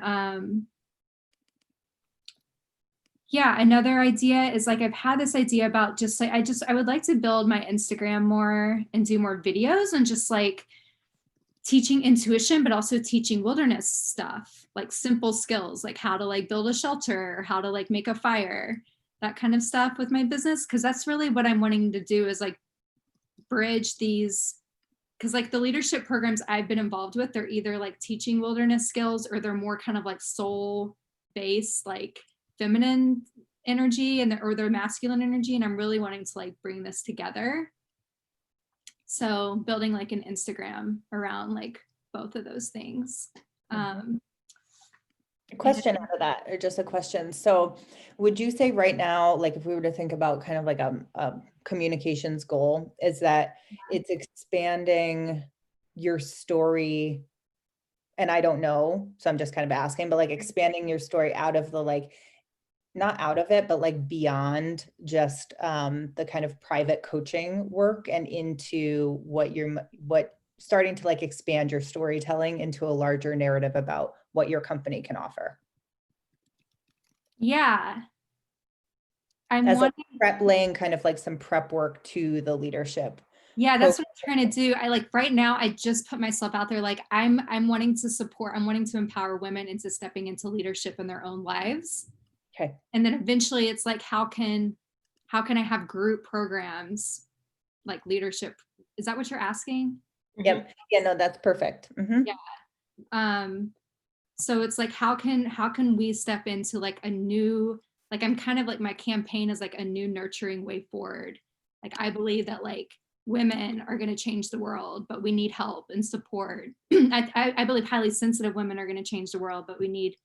another idea is like, I've had this idea about just like, I would like to build my Instagram more and do more videos and just like teaching intuition, but also teaching wilderness stuff, like simple skills, like how to like build a shelter, or how to like make a fire, that kind of stuff with my business. Cause that's really what I'm wanting to do, is like bridge these, because like the leadership programs I've been involved with, they're either like teaching wilderness skills, or they're more kind of like soul based, like feminine energy, or their masculine energy. And I'm really wanting to like bring this together. So building like an Instagram around like both of those things. A question out of that, or just a question. So would you say right now, like if we were to think about kind of like a communications goal, is that it's expanding your story? And I don't know, so I'm just kind of asking, but like expanding your story out of the like, not out of it, but like beyond just the kind of private coaching work, and into what starting to like expand your storytelling into a larger narrative about what your company can offer. Yeah. I'm As wanting, laying kind of like some prep work to the leadership. yeah, that's what I'm trying to do. I like right now, I just put myself out there. Like I'm wanting to empower women into stepping into leadership in their own lives. Okay. And then eventually it's like, how can I have group programs, like leadership? Is that what you're asking? Yep. Yeah, no, that's perfect. Mm-hmm. Yeah. So it's like, how can we step into like a new, like, I'm kind of like, my campaign is like a new nurturing way forward. Like, I believe that like women are going to change the world, but we need help and support. I believe highly sensitive women are going to change the world, but we need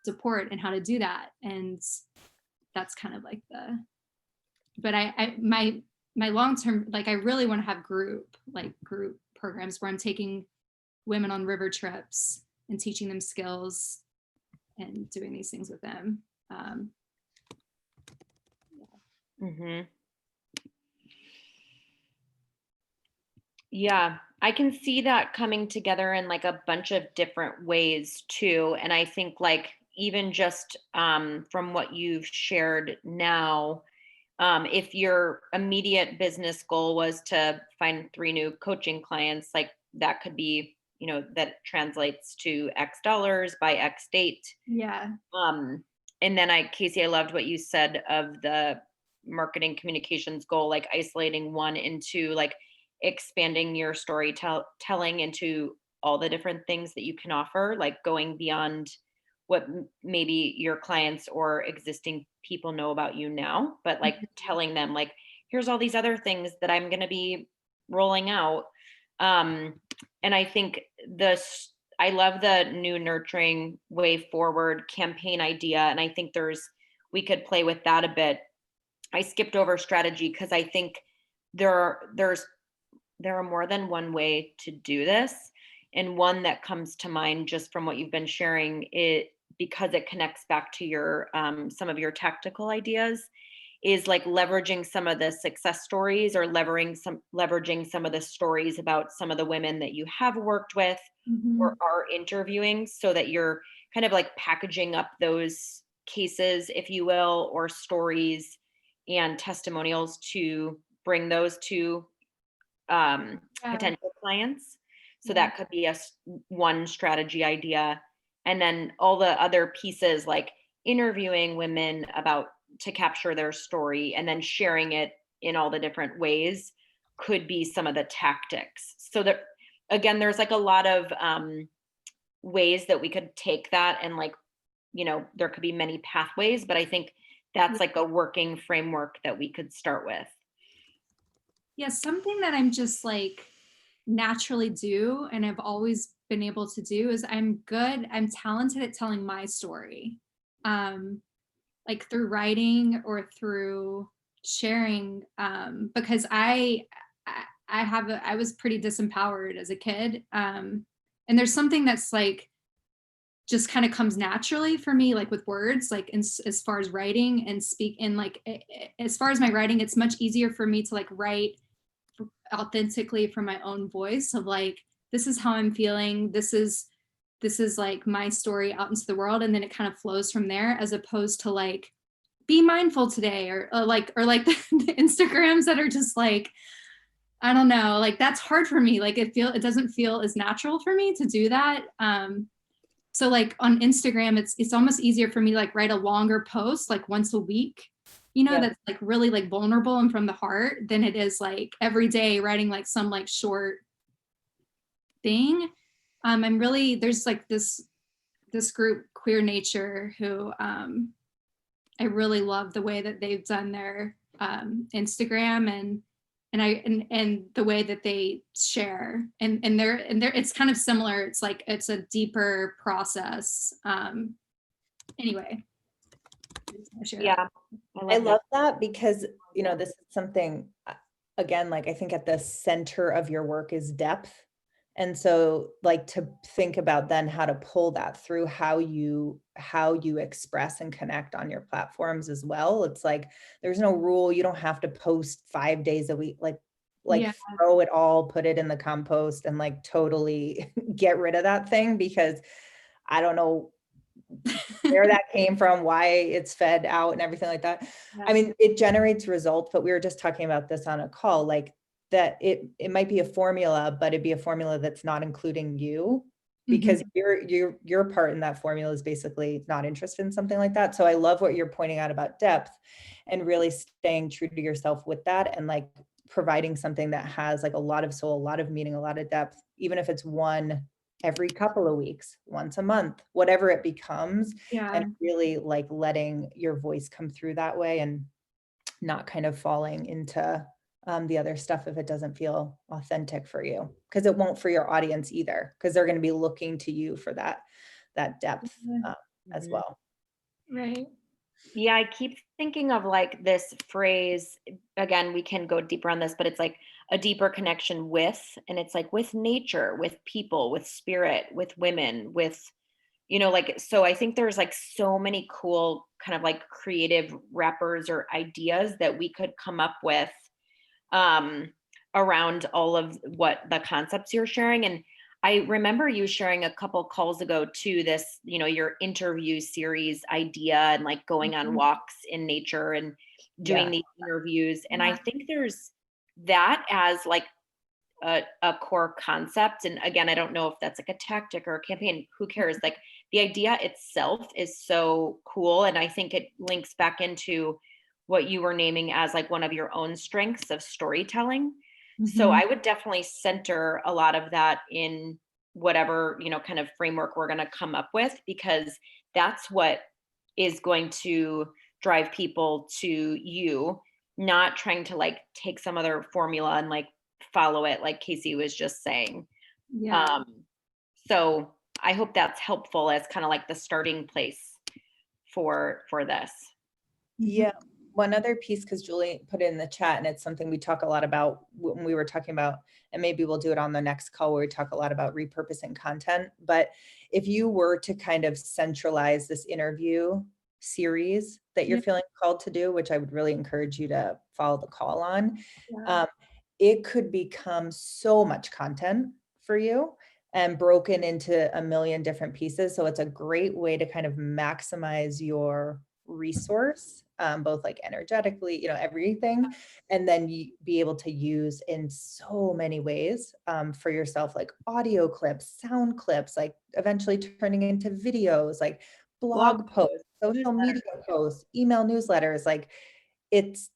support and how to do that. And that's kind of like but my long-term, like, I really want to have group programs where I'm taking women on river trips and teaching them skills and doing these things with them. Yeah, I can see that coming together in like a bunch of different ways too. And I think like even just from what you've shared now, if your immediate business goal was to find 3 new coaching clients, like that could be, you know, that translates to X dollars by X date. Yeah. And then Casey, I loved what you said of the marketing communications goal, like isolating one into like expanding your storytelling into all the different things that you can offer, like going beyond what maybe your clients or existing people know about you now, but like telling them like, here's all these other things that I'm going to be rolling out. And I think I love the new nurturing way forward campaign idea. And I think we could play with that a bit. I skipped over strategy because I think there are more than one way to do this. And one that comes to mind just from what you've been sharing, because it connects back to your some of your tactical ideas, is like leveraging some of the success stories or leveraging some of the stories about some of the women that you have worked with or are interviewing, so that you're kind of like packaging up those cases, if you will, or stories and testimonials to bring those to potential clients. So that could be one strategy idea. And then all the other pieces, like interviewing women to capture their story and then sharing it in all the different ways, could be some of the tactics. So that, again, there's like a lot of ways that we could take that, and like, you know, there could be many pathways, but I think that's like a working framework that we could start with. Yeah, something that I'm just like naturally do and I've always been able to do is I'm talented at telling my story. Like through writing or through sharing, because I was pretty disempowered as a kid. And there's something that's like just kind of comes naturally for me, like with words, like as far as writing and speak, and like as far as my writing, it's much easier for me to like write authentically from my own voice of like, this is how I'm feeling, this is like my story out into the world, and then it kind of flows from there, as opposed to like, be mindful today, or like the Instagrams that are just like, I don't know, like that's hard for me. Like it doesn't feel as natural for me to do that. So like on Instagram, it's almost easier for me to like write a longer post like once a week, you know, that's like really like vulnerable and from the heart, than it is like every day writing like some like short thing. I'm really, there's like this group, Queer Nature, who I really love the way that they've done their Instagram and the way that they share, and they're it's kind of similar. It's like it's a deeper process. Anyway, yeah, I love that, because you know, this is something, again, like I think at the center of your work is depth. And so like to think about then how to pull that through how you express and connect on your platforms as well. It's like, there's no rule. You don't have to post 5 days a week, like throw it all, put it in the compost and like totally get rid of that thing, because I don't know where that came from, why it's fed out and everything like that. I mean, it generates results, but we were just talking about this on a call, like that it might be a formula, but it'd be a formula that's not including you, because your part in that formula is basically not interested in something like that. So I love what you're pointing out about depth and really staying true to yourself with that, and like providing something that has like a lot of soul, a lot of meaning, a lot of depth, even if it's one every couple of weeks, once a month, whatever it becomes, Yeah. and really like letting your voice come through that way and not kind of falling into the other stuff if it doesn't feel authentic for you, because it won't for your audience either, because they're going to be looking to you for that depth as Mhm. well. Right. Yeah, I keep thinking of like this phrase. Again, we can go deeper on this, but it's like a deeper connection with, and it's like with nature, with people, with spirit, with women, with, like, so I think there's like so many cool kind of like creative wrappers or ideas that we could come up with um, around all of what the concepts you're sharing. And I remember you sharing a couple calls ago too, this, your interview series idea and like going on Mhm. walks in nature and doing Yeah. these interviews. And I Yeah. think there's that as like a core concept. And again, I don't know if that's like a tactic or a campaign, who cares? Like the idea itself is so cool. And I think it links back into what you were naming as like one of your own strengths of storytelling. So Mhm. I would definitely center a lot of that in whatever, kind of framework we're going to come up with, because that's what is going to drive people to you, not trying to like take some other formula and like follow it, like Casey was just saying. Yeah. So I hope that's helpful as kind of like the starting place for this. Yeah. One other piece, because Julie put it in the chat, and it's something we talk a lot about when we were talking about, and maybe we'll do it on the next call where we talk a lot about repurposing content. But if you were to kind of centralize this interview series that you're Yeah. feeling called to do, which I would really encourage you to follow the call on, Yeah. it could become so much content for you and broken into a million different pieces. So it's a great way to kind of maximize your resource, both like energetically, everything, and then you be able to use in so many ways for yourself, like audio clips, sound clips, like eventually turning into videos, like blog posts, social media posts, email newsletters. Like it's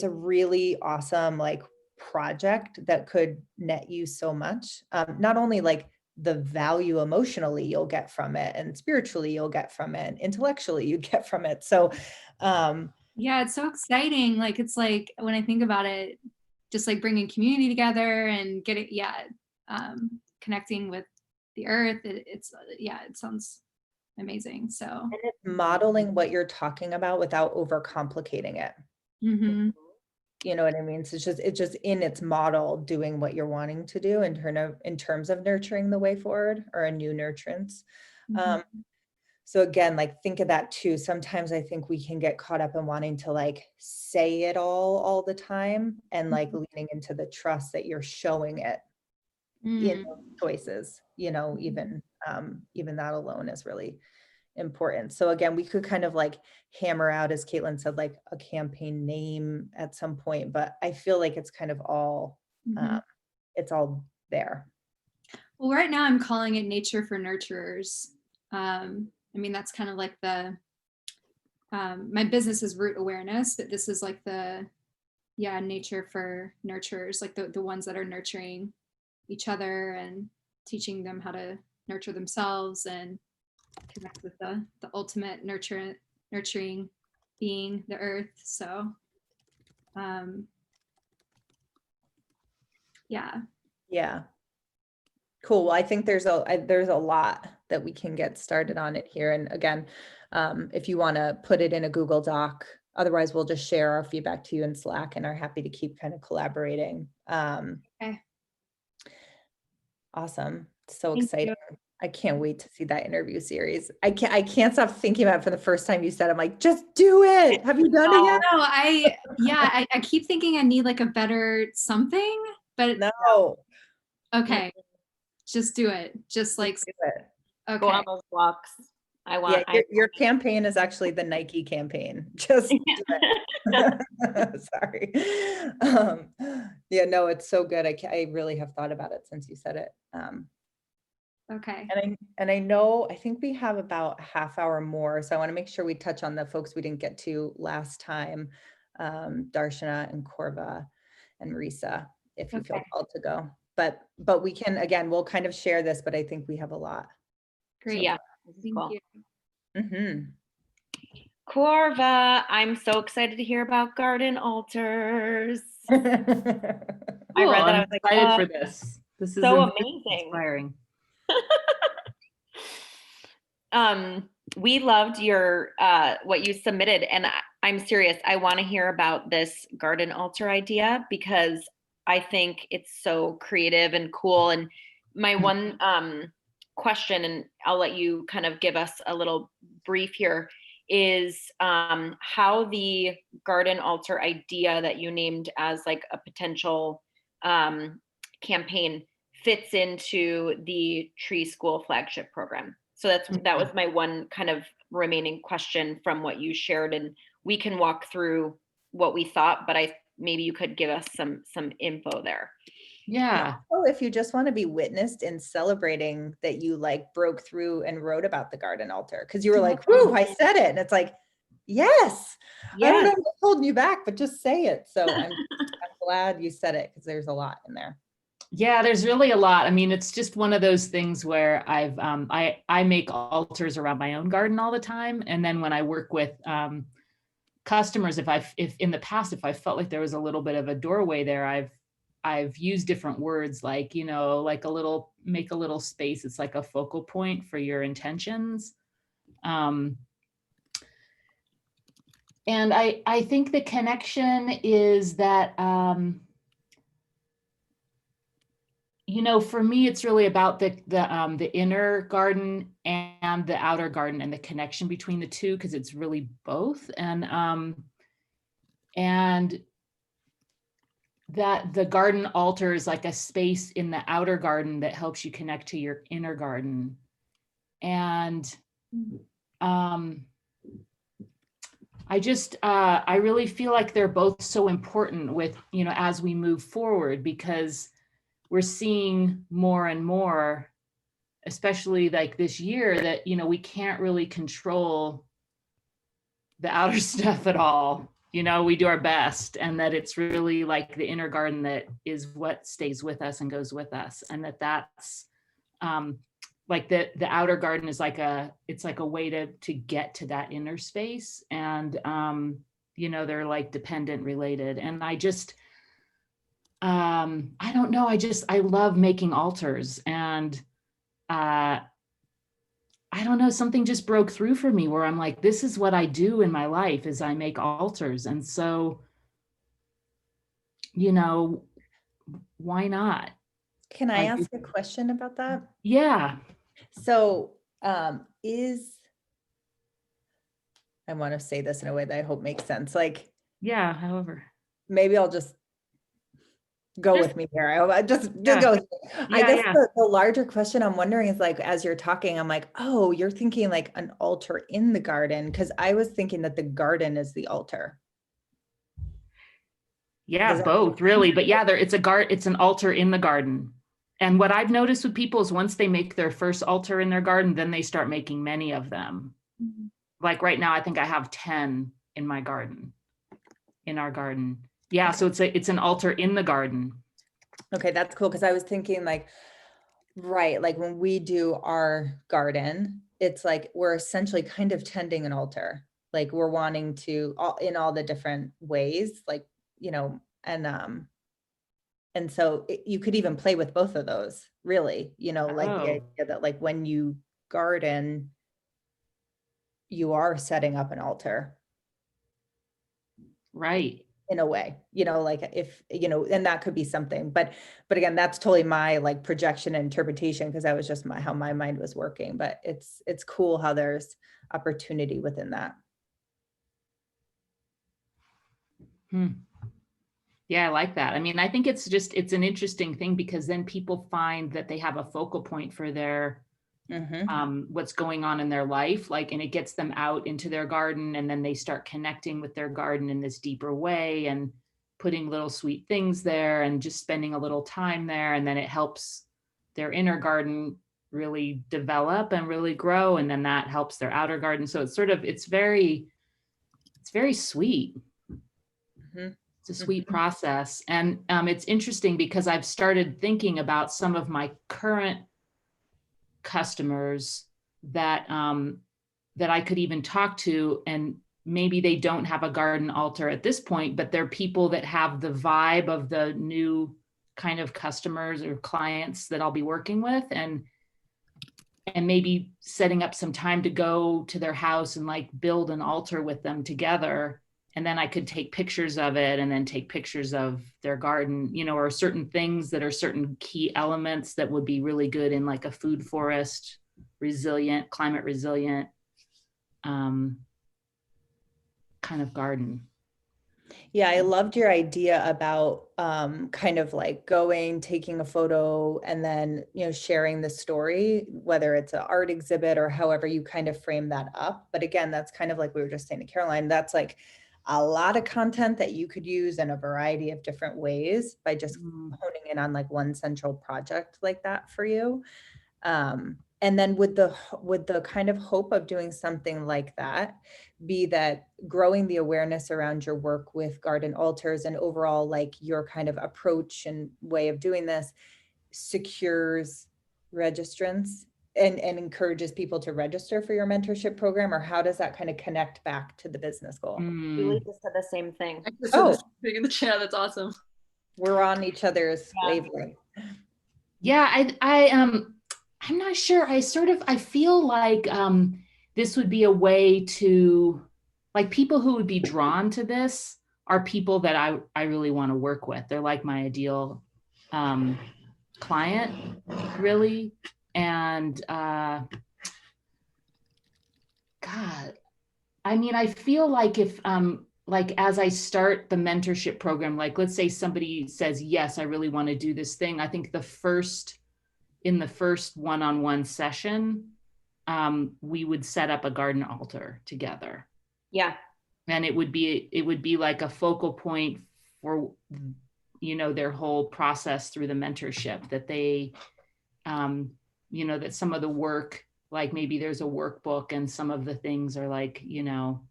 a really awesome like project that could net you so much. Not only like the value emotionally you'll get from it, and spiritually you'll get from it, and intellectually you get from it. So Yeah, it's so exciting. Like, it's like when I think about it, just like bringing community together and getting, connecting with the earth. It sounds amazing. So, and it's modeling what you're talking about without overcomplicating it. mhm. You know what I mean? So it's just in its model doing what you're wanting to do in terms of nurturing the way forward, or a new nurturance. Mhm. So again, like think of that too. Sometimes I think we can get caught up in wanting to like say it all the time, and like leaning into the trust that you're showing it in Mm. those choices, even that alone is really important. So again, we could kind of like hammer out, as Caitlin said, like a campaign name at some point, but I feel like it's kind of all, Mhm. it's all there. Well, right now I'm calling it Nature for Nurturers. I mean, that's kind of like my business is Root Awareness, but this is like Nature for Nurturers, like the ones that are nurturing each other and teaching them how to nurture themselves and connect with the ultimate nurturing being, the earth. So, yeah. Yeah. Cool. Well, I think there's a lot that we can get started on it here. And again, if you want to put it in a Google Doc, otherwise we'll just share our feedback to you in Slack, and are happy to keep kind of collaborating. Okay. Awesome. So Thank exciting. you. I can't wait to see that interview series. I can't stop thinking about it. For the first time you said, I'm like, just do it. Have you done it yet? No, I keep thinking I need like a better something, but No. okay. Just do it. Just like, Just do it. Go on okay. those walks. Yeah, your campaign is actually the Nike campaign. Just do it. Sorry. Yeah, no, it's so good. I really have thought about it since you said it. Okay. And I know, I think we have about a half hour more, so I want to make sure we touch on the folks we didn't get to last time, Darshana and Korva and Marisa, if you feel Okay. called to go. but we can, again, we'll kind of share this, but I think we have a lot. Great. Yeah. This is Thank cool. you. Mhm. Corva, I'm so excited to hear about garden altars. I read that. I I'm was like, excited for this. This is so very amazing. inspiring. We loved your what you submitted, and I'm serious. I want to hear about this garden altar idea because I think it's so creative and cool. And my one question, and I'll let you kind of give us a little brief here, is how the garden altar idea that you named as like a potential campaign fits into the Tree School flagship program. So that was my one kind of remaining question from what you shared, and we can walk through what we thought, but maybe you could give us some info there. Yeah. Oh, if you just want to be witnessed in celebrating that you like broke through and wrote about the garden altar, because you were like, whoo, I said it. And it's like, yes, I don't know what's holding you back, but just say it. So I'm glad you said it because there's a lot in there. Yeah, there's really a lot. I mean, it's just one of those things where I make altars around my own garden all the time. And then when I work with customers, if in the past, if I felt like there was a little bit of a doorway there, I've used different words like, you know, like make a little space. It's like a focal point for your intentions. And I think the connection is that, you know, for me, it's really about the inner garden and the outer garden and the connection between the two, because it's really both. And that the garden altar is like a space in the outer garden that helps you connect to your inner garden. And I really feel like they're both so important with, you know, as we move forward, because we're seeing more and more, especially like this year, that, you know, we can't really control the outer stuff at all. You know, we do our best, and that it's really like the inner garden that is what stays with us and goes with us. And that's like the outer garden is like it's like a way to get to that inner space. And, you know, they're like dependent related. And I don't know. I love making altars, and I don't know, something just broke through for me where I'm like, this is what I do in my life is I make altars. And so, you know, why not? Can I ask a question about that? Yeah. So I want to say this in a way that I hope makes sense. Like, yeah, however. Maybe I'll just go with me here. I just Yeah. go. With me. I Yeah, guess yeah. the larger question I'm wondering is like, as you're talking, I'm like, oh, you're thinking like an altar in the garden. Cause I was thinking that the garden is the altar. Yeah, Does that both really. But yeah, it's an altar in the garden. And what I've noticed with people is once they make their first altar in their garden, then they start making many of them. Mhm. Like right now, I think I have 10 in my garden, in our garden. Yeah, so it's an altar in the garden. Okay, that's cool. Cause I was thinking like, right, like when we do our garden, it's like we're essentially kind of tending an altar. Like we're wanting to in all the different ways, like, you know, and so you could even play with both of those, really, you know, like the Oh. idea that like when you garden, you are setting up an altar Right. in a way, you know, like if, you know, and that could be something, but again, that's totally my like projection and interpretation, because that was just how my mind was working, but it's cool how there's opportunity within that. Yeah, I like that. I mean, I think it's an interesting thing, because then people find that they have a focal point for their what's going on in their life, like, and it gets them out into their garden, and then they start connecting with their garden in this deeper way and putting little sweet things there and just spending a little time there, and then it helps their inner garden really develop and really grow, and then that helps their outer garden. So it's very sweet. It's a sweet process. And it's interesting because I've started thinking about some of my current customers that that I could even talk to, and maybe they don't have a garden altar at this point, but they're people that have the vibe of the new kind of customers or clients that I'll be working with, and maybe setting up some time to go to their house and like build an altar with them together. And then I could take pictures of it and then take pictures of their garden, you know, or certain things that are certain key elements that would be really good in like a food forest, resilient, climate resilient kind of garden. Yeah, I loved your idea about kind of like going, taking a photo, and then, you know, sharing the story, whether it's an art exhibit or however you kind of frame that up. But again, that's kind of like we were just saying to Caroline, that's like a lot of content that you could use in a variety of different ways by just honing in on like one central project like that for you. And then with the kind of hope of doing something like that, be that growing the awareness around your work with garden altars and overall like your kind of approach and way of doing this secures registrants and encourages people to register for your mentorship program, or how does that kind of connect back to the business goal? Julie just said the same thing. Oh, big in the chat. That's awesome. we're on each other's wavelength. Yeah, I'm not sure. I feel like this would be a way to, like, people who would be drawn to this are people that I really want to work with. They're like my ideal client, really. And God, I mean, I feel like if like as I start the mentorship program, like let's say somebody says, yes, I really want to do this thing. I think in the first one-on-one session, we would set up a garden altar together. Yeah. And it would be like a focal point for, you know, their whole process through the mentorship, that they, you know, that some of the work, like maybe there's a workbook and some of the things are like, you know,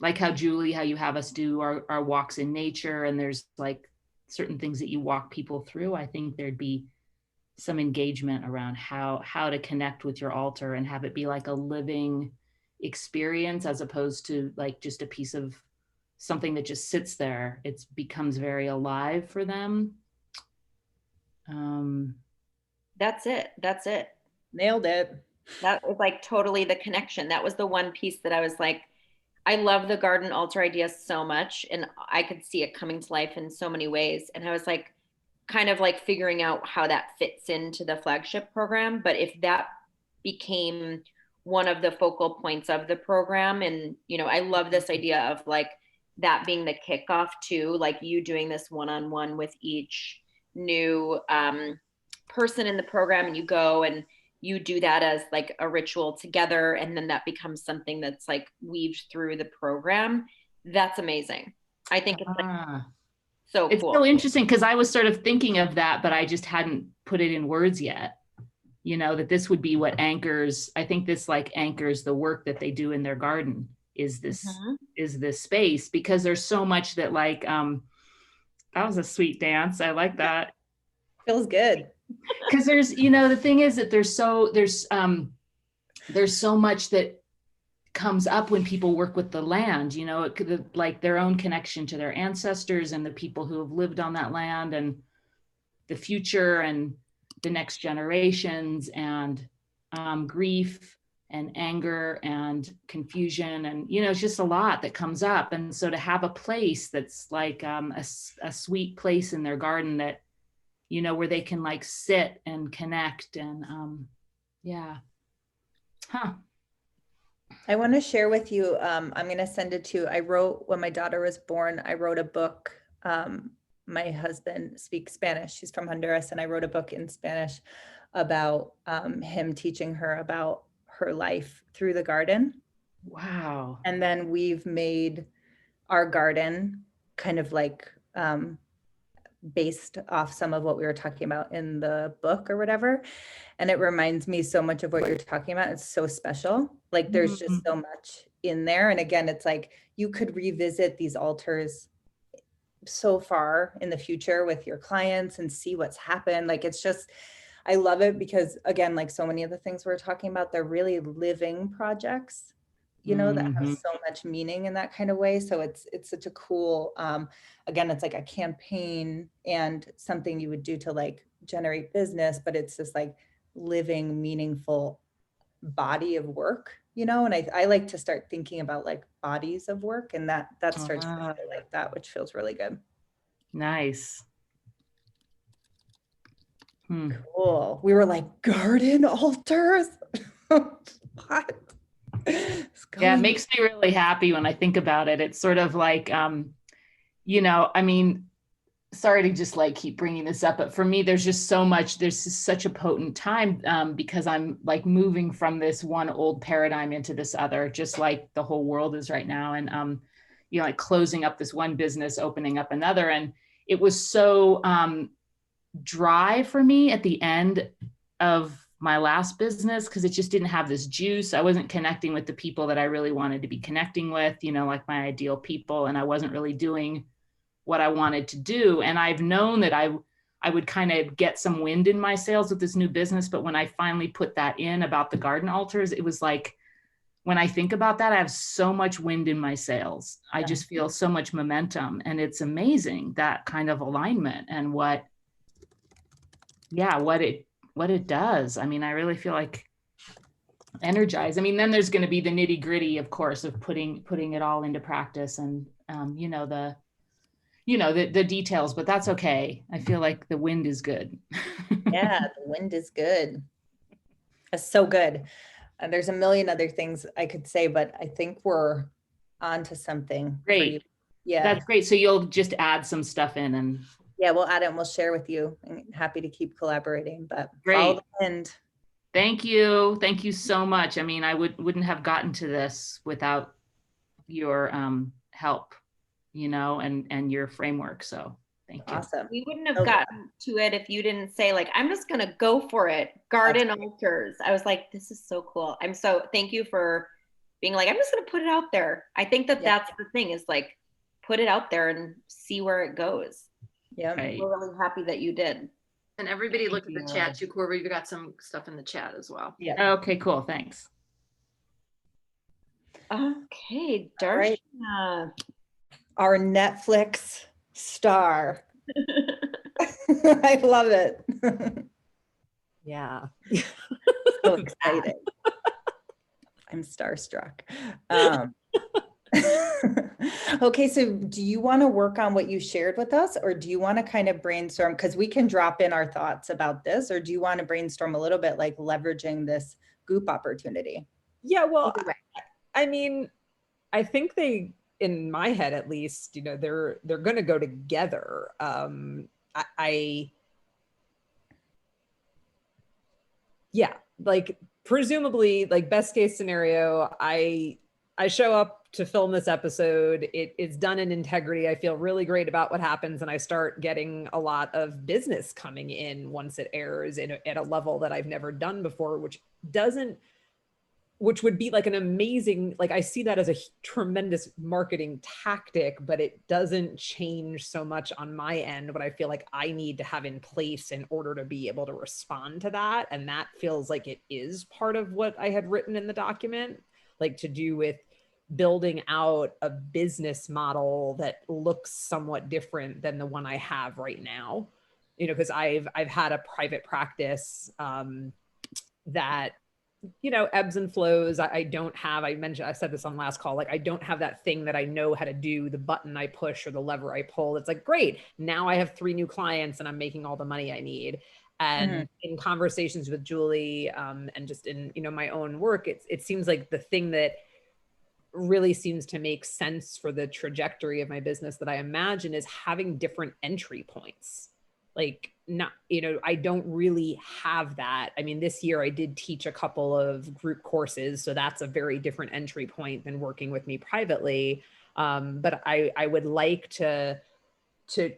like how Julie, how you have us do our walks in nature, and there's like certain things that you walk people through. I think there'd be some engagement around how to connect with your altar and have it be like a living experience, as opposed to like just a piece of something that just sits there. It becomes very alive for them. That's it. Nailed it. That was like totally the connection. That was the one piece that I was like, I love the garden altar idea so much, and I could see it coming to life in so many ways. And I was like, kind of like figuring out how that fits into the flagship program. But if that became one of the focal points of the program, and, you know, I love this idea of like that being the kickoff too, like you doing this one-on-one with each new person in the program, and you go and you do that as like a ritual together, and then that becomes something that's like weaved through the program. That's amazing. I think it's like so it's cool. so interesting, because I was sort of thinking of that, but I just hadn't put it in words yet. You know, that this would be what anchors, I think this like anchors the work that they do in their garden, is this is this space, because there's so much that like that was a sweet dance. I like that. Feels good. Because there's, you know, the thing is that there's so much that comes up when people work with the land, you know, it could like their own connection to their ancestors and the people who have lived on that land, and the future and the next generations, and grief and anger and confusion, and, you know, it's just a lot that comes up. And so to have a place that's like a sweet place in their garden that, you know, where they can like sit and connect, and yeah. I want to share with you, I'm going to send it to you. I wrote, when my daughter was born, I wrote a book. My husband speaks Spanish. He's from Honduras. And I wrote a book in Spanish about him teaching her about her life through the garden. Wow. And then we've made our garden kind of like based off some of what we were talking about in the book or whatever. And it reminds me so much of what you're talking about. It's so special. Like there's just so much in there. And again, it's like you could revisit these altars so far in the future with your clients and see what's happened. Like, it's just, I love it because, again, like so many of the things we're talking about, they're really living projects, you know, that have Mhm. so much meaning in that kind of way. So it's such a cool, again, it's like a campaign and something you would do to like generate business, but it's this like living, meaningful body of work, you know. And I like to start thinking about like bodies of work, and that starts to Ah, feel like that, which feels really good. nice. Hmm. Cool. We were like garden altars. What? It's Yeah, it going- makes me really happy when I think about it. It's sort of like, you know, I mean, sorry to just like keep bringing this up, but for me, there's just such a potent time because I'm like moving from this one old paradigm into this other, just like the whole world is right now. And, you know, like closing up this one business, opening up another. And it was so dry for me at the end of my last business because it just didn't have this juice. I wasn't connecting with the people that I really wanted to be connecting with, you know, like my ideal people. And I wasn't really doing what I wanted to do. And I've known that I would kind of get some wind in my sails with this new business. But when I finally put that in about the garden altars, it was like, when I think about that, I have so much wind in my sails. I just feel so much momentum, and it's amazing, that kind of alignment and what it does. I mean, I really feel like energized. I mean, then there's going to be the nitty gritty, of course, of putting it all into practice and, you know, the details, but that's okay. I feel like the wind is good. Yeah, the wind is good. It's so good. And there's a million other things I could say, but I think we're on to something. for you. Great. Yeah. That's great. So you'll just add some stuff in and Yeah, we'll add it and we'll share with you. I'm happy to keep collaborating, but Great. follow the wind. thank you. Thank you so much. I mean, I wouldn't have gotten to this without your help, you know, and your framework. So thank you. Awesome. We wouldn't have Okay. gotten to it if you didn't say like, I'm just gonna go for it. Garden altars. I was like, this is so cool. Thank you for being like, I'm just gonna put it out there. I think that Yeah. that's the thing, is like, put it out there and see where it goes. Yeah. Right. We're really happy that you did. And everybody look at the you. chat too, Corey. We've got some stuff in the chat as well. Yeah. Okay, cool. Thanks. Okay, All right. Darshana. Our Netflix star. I love it. Yeah. So excited. I'm starstruck. Okay, so do you want to work on what you shared with us, or do you want to kind of brainstorm? Because we can drop in our thoughts about this, or do you want to brainstorm a little bit, like leveraging this Goop opportunity? Yeah, well, Either way. I mean, I think they, in my head at least, you know, they're going to go together. Yeah, like presumably, like best case scenario, I show up to film this episode. It's done in integrity. I feel really great about what happens, and I start getting a lot of business coming in once it airs at a level that I've never done before, which would be like an amazing, like I see that as a tremendous marketing tactic, but it doesn't change so much on my end what I feel like I need to have in place in order to be able to respond to that. And that feels like it is part of what I had written in the document, like to do with building out a business model that looks somewhat different than the one I have right now. You know, because I've had a private practice that, you know, ebbs and flows. I said this on last call, like I don't have that thing that I know how to do, the button I push or the lever I pull. It's like, great, now I have 3 new clients and I'm making all the money I need. And in conversations with Julie and just in, you know, my own work, it seems like the thing that really seems to make sense for the trajectory of my business that I imagine is having different entry points. Like, not, you know, I don't really have that. I mean, this year I did teach a couple of group courses, so that's a very different entry point than working with me privately. But I would like to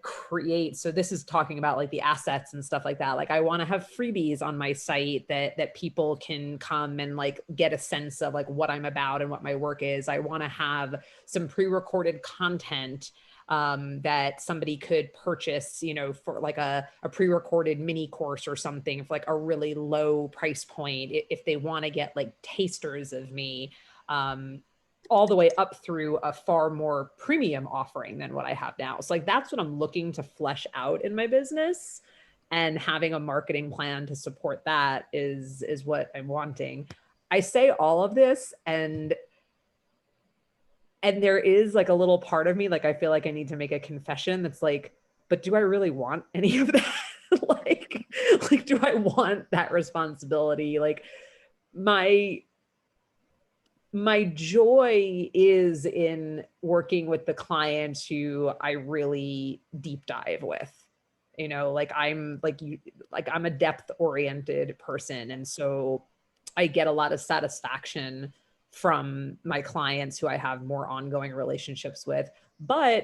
create, so this is talking about like the assets and stuff like that. Like I want to have freebies on my site that people can come and like get a sense of like what I'm about and what my work is. I want to have some pre-recorded content that somebody could purchase, for like a pre-recorded mini course or something for like a really low price point if they want to get like tasters of me, all the way up through a far more premium offering than what I have now. So like that's what I'm looking to flesh out in my business, and having a marketing plan to support that is what I'm wanting. I say all of this, and there is like a little part of me, like I feel like I need to make a confession that's like, but do I really want any of that? like do I want that responsibility? Like my joy is in working with the clients who I really deep dive with. Like I'm a depth oriented person, and so I get a lot of satisfaction from my clients who I have more ongoing relationships with.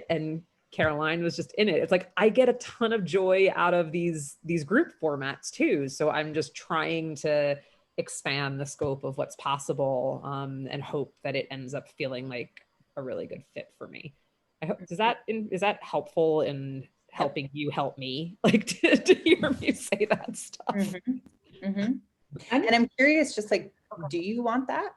And Caroline was just in it. It's like I get a ton of joy out of these group formats too. So I'm just trying to expand the scope of what's possible, and hope that it ends up feeling like a really good fit for me. I hope, is that helpful in helping you help me, like to hear me say that stuff? Mm-hmm. Mm-hmm. And I'm curious, just like, do you want that?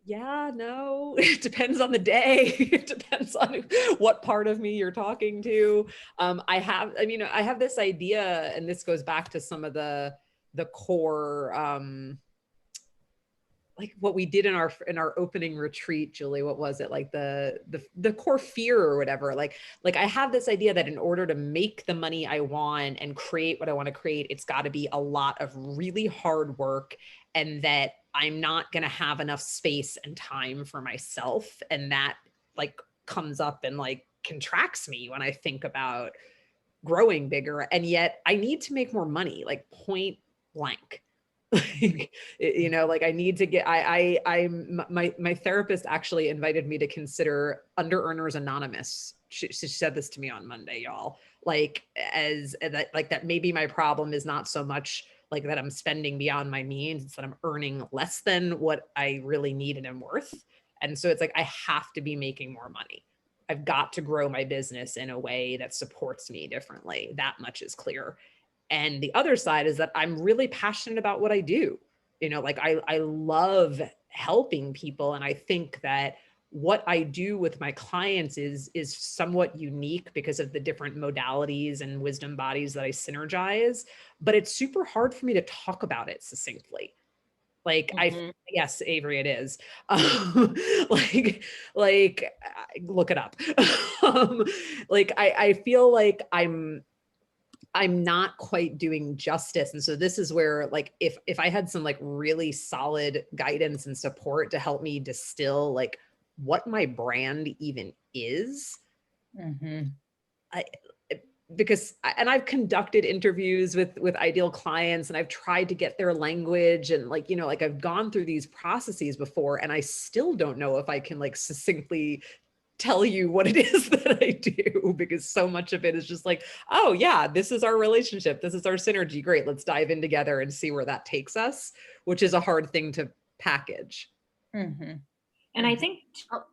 Yeah, no, it depends on the day. It depends on what part of me you're talking to. I have this idea, and this goes back to some of the core, like what we did in our opening retreat, Julie. What was it? Like the core fear or whatever. Like I have this idea that in order to make the money I want and create what I want to create, it's got to be a lot of really hard work, and that I'm not going to have enough space and time for myself. And that like comes up and like contracts me when I think about growing bigger. And yet I need to make more money, like point blank. Like, like I need to get, my therapist actually invited me to consider Under Earners Anonymous. She said this to me on Monday, y'all, like that maybe my problem is not so much like that I'm spending beyond my means, it's that I'm earning less than what I really need and am worth. And so it's like, I have to be making more money. I've got to grow my business in a way that supports me differently. That much is clear. And the other side is that I'm really passionate about what I do. Like I love helping people. And I think that what I do with my clients is somewhat unique because of the different modalities and wisdom bodies that I synergize, but it's super hard for me to talk about it succinctly. Like yes, Avery, it is. Like look it up. Like I feel like I'm not quite doing justice. And so this is where like, if I had some like really solid guidance and support to help me distill like what my brand even is, because I've conducted interviews with ideal clients, and I've tried to get their language, and like, like I've gone through these processes before, and I still don't know if I can like succinctly tell you what it is that I do, because so much of it is just like, oh yeah, this is our relationship. This is our synergy. Great. Let's dive in together and see where that takes us, which is a hard thing to package. And I think sorry,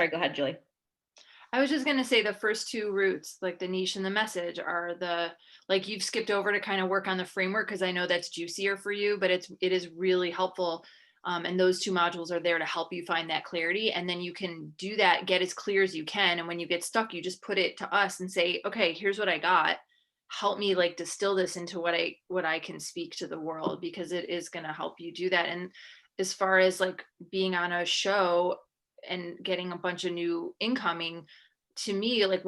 go ahead, Julie. I was just going to say the first two roots, like the niche and the message, are like you've skipped over to kind of work on the framework, because I know that's juicier for you, but it is really helpful. And those two modules are there to help you find that clarity. And then you can do that, get as clear as you can. And when you get stuck, you just put it to us and say, okay, here's what I got. Help me like distill this into what I can speak to the world, because it is going to help you do that. And as far as like being on a show and getting a bunch of new incoming, to me, like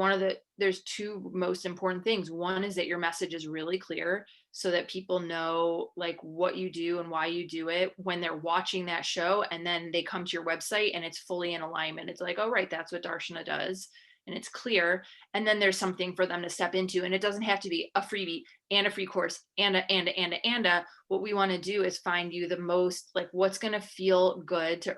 there's two most important things. One is that your message is really clear, so that people know like what you do and why you do it when they're watching that show, and then they come to your website and it's fully in alignment. It's like, oh right, that's what Darshana does, and it's clear. And then there's something for them to step into, and it doesn't have to be a freebie and a free course and what we want to do is find you the most like what's going to feel good to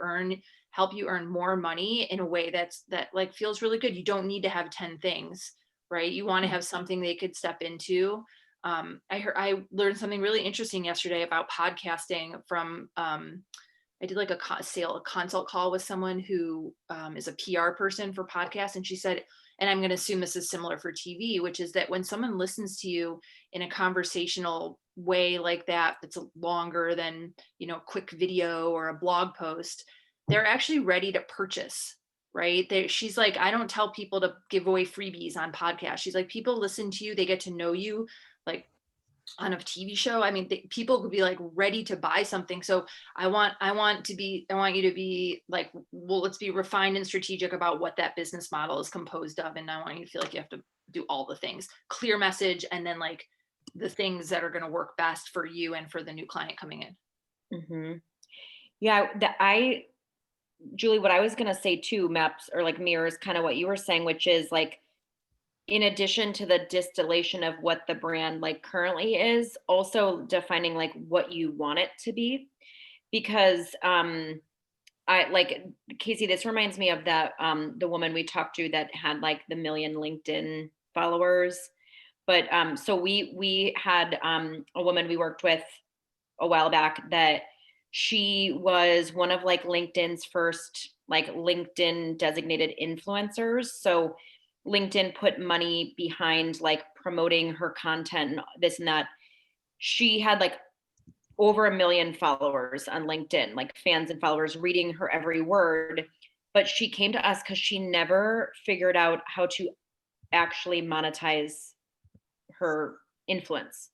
help you earn more money in a way that like feels really good. You don't need to have 10 things, right? You want to have something they could step into. I learned something really interesting yesterday about podcasting from I did like a consult call with someone who is a PR person for podcasts. And she said, and I'm going to assume this is similar for TV, which is that when someone listens to you in a conversational way like that, that's longer than, you know, a quick video or a blog post, they're actually ready to purchase, right? She's like, I don't tell people to give away freebies on podcasts. She's like, people listen to you, they get to know you, like on a TV show. I mean, people could be like ready to buy something. So I want you to be like, well, let's be refined and strategic about what that business model is composed of. And I want you to feel like you have to do all the things, clear message, and then like the things that are going to work best for you and for the new client coming in. Mm-hmm. Yeah, Julie, what I was going to say too, maps or like mirrors kind of what you were saying, which is like, in addition to the distillation of what the brand like currently is, also defining like what you want it to be. Because I like, Casey, this reminds me of that the woman we talked to that had like the 1 million LinkedIn followers. But so we had a woman we worked with a while back that she was one of like LinkedIn's first like LinkedIn designated influencers. So LinkedIn put money behind like promoting her content and this and that. She had like over 1 million followers on LinkedIn, like fans and followers reading her every word. But she came to us because she never figured out how to actually monetize her influence.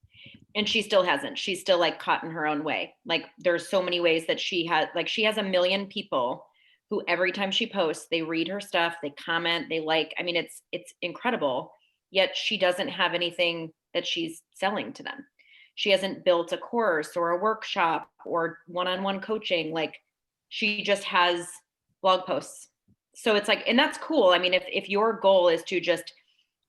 And she still hasn't. She's still like caught in her own way. Like there's so many ways that she has 1 million people who every time she posts, they read her stuff, they comment, they like. I mean, it's incredible. Yet she doesn't have anything that she's selling to them. She hasn't built a course or a workshop or one-on-one coaching. Like she just has blog posts. So it's like, and that's cool. I mean, if your goal is to just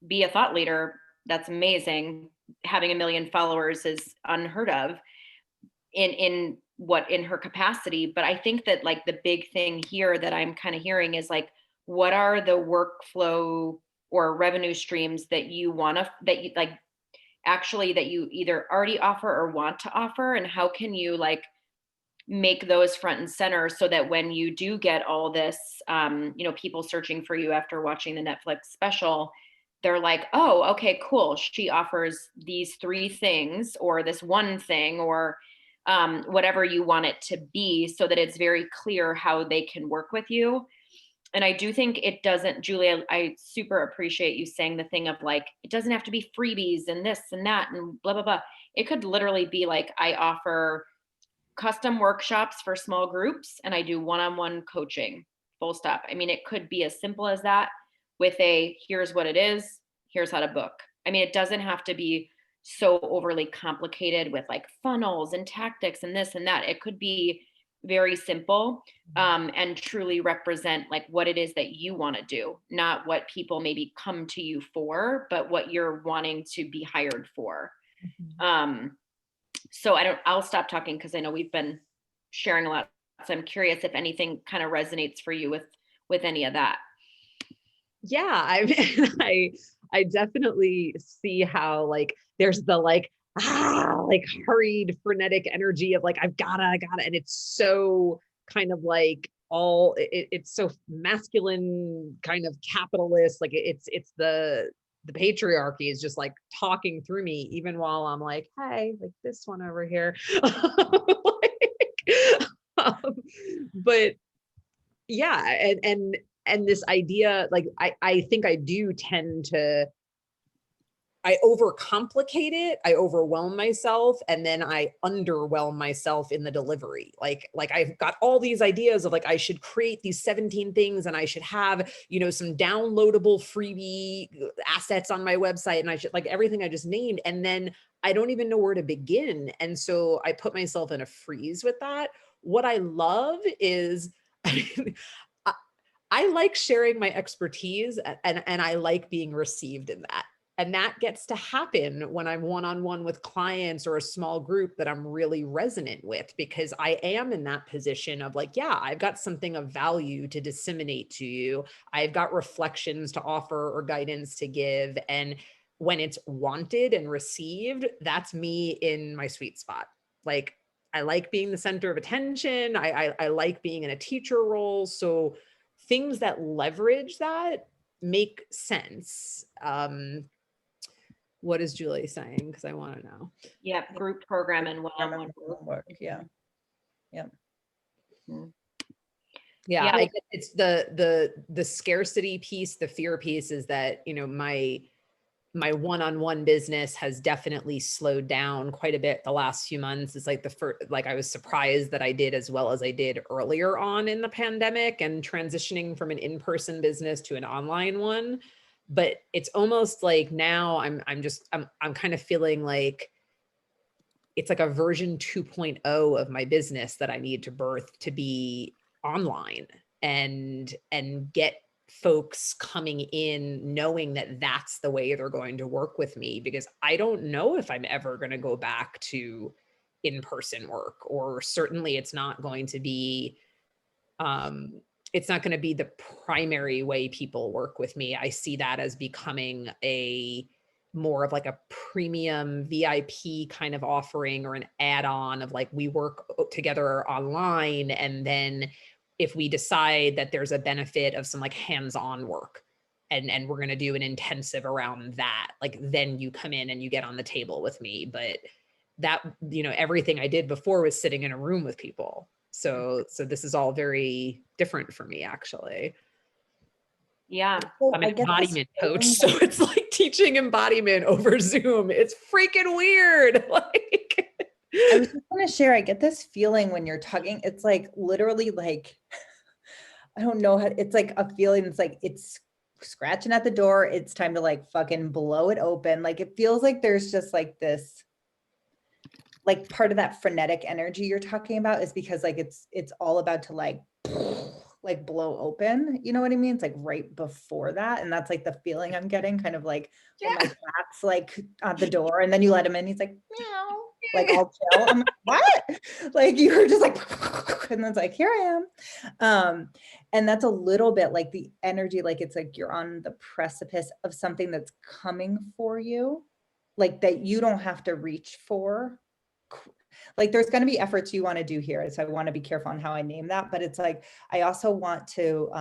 be a thought leader, that's amazing. Having 1 million followers is unheard of in her capacity. But I think that like the big thing here that I'm kind of hearing is like, what are the workflow or revenue streams that you either already offer or want to offer, and how can you like make those front and center so that when you do get all this people searching for you after watching the Netflix special, they're like, oh, okay, cool, she offers these 3 things or this one thing or whatever you want it to be, so that it's very clear how they can work with you. And I do think it doesn't, Julia, I super appreciate you saying the thing of like, it doesn't have to be freebies and this and that and blah, blah, blah. It could literally be like, I offer custom workshops for small groups and I do one-on-one coaching, full stop. I mean, it could be as simple as that with here's what it is, here's how to book. I mean, it doesn't have to be so overly complicated with like funnels and tactics and this and that. It could be very simple and truly represent like what it is that you want to do, not what people maybe come to you for, but what you're wanting to be hired for. So I'll stop talking because I know we've been sharing a lot. So I'm curious if anything kind of resonates for you with any of that. Yeah, I definitely see how like there's the like hurried frenetic energy of like I've gotta, and it's so kind of like it's so masculine kind of capitalist, like it's the patriarchy is just like talking through me even while I'm like, hey, like this one over here. But yeah, and this idea, like I think I do tend to, I overcomplicate it, I overwhelm myself, and then I underwhelm myself in the delivery. Like I've got all these ideas of like, I should create these 17 things and I should have, some downloadable freebie assets on my website. And I should like everything I just named. And then I don't even know where to begin. And so I put myself in a freeze with that. What I love is, I like sharing my expertise and I like being received in that. And that gets to happen when I'm one-on-one with clients or a small group that I'm really resonant with, because I am in that position of like, yeah, I've got something of value to disseminate to you. I've got reflections to offer or guidance to give. And when it's wanted and received, that's me in my sweet spot. Like I like being the center of attention. I like being in a teacher role. So things that leverage that make sense. What is Julie saying? Because I want to know. Yeah, group program and one-on-one work. Work, yeah. Yeah, Yeah. I guess it's the scarcity piece, the fear piece is that, you know, my one-on-one business has definitely slowed down quite a bit the last few months. It's like the first, like I was surprised that I did as well as I did earlier on in the pandemic and transitioning from an in-person business to an online one. But it's almost like now I'm kind of feeling like it's like a version 2.0 of my business that I need to birth to be online and get folks coming in knowing that that's the way they're going to work with me, because I don't know if I'm ever going to go back to in-person work, or certainly it's not going to be the primary way people work with me. I see that as becoming a more of like a premium VIP kind of offering, or an add-on of like, we work together online, and then if we decide that there's a benefit of some like hands-on work and we're going to do an intensive around that, like then you come in and you get on the table with me. But that, you know, everything I did before was sitting in a room with people. So this is all very different for me, actually. Yeah. So I'm I an get this embodiment coach, feeling so it's like teaching embodiment over Zoom. It's freaking weird. Like, I was just going to share, I get this feeling when you're talking, it's like literally like, I don't know how, it's like a feeling, it's like, it's scratching at the door. It's time to like fucking blow it open. Like, it feels like there's just like this, like part of that frenetic energy you're talking about is because like, it's all about to like blow open. You know what I mean? It's like right before that. And that's like the feeling I'm getting, kind of like when my cat's like at the door and then you let him in. He's like, meow. Like all chill. I'm like, what? Like you were just like, and then it's like, here I am. And that's a little bit like the energy, like it's like you're on the precipice of something that's coming for you, like that you don't have to reach for. Like there's going to be efforts you want to do here. So I want to be careful on how I name that, but it's like, I also want to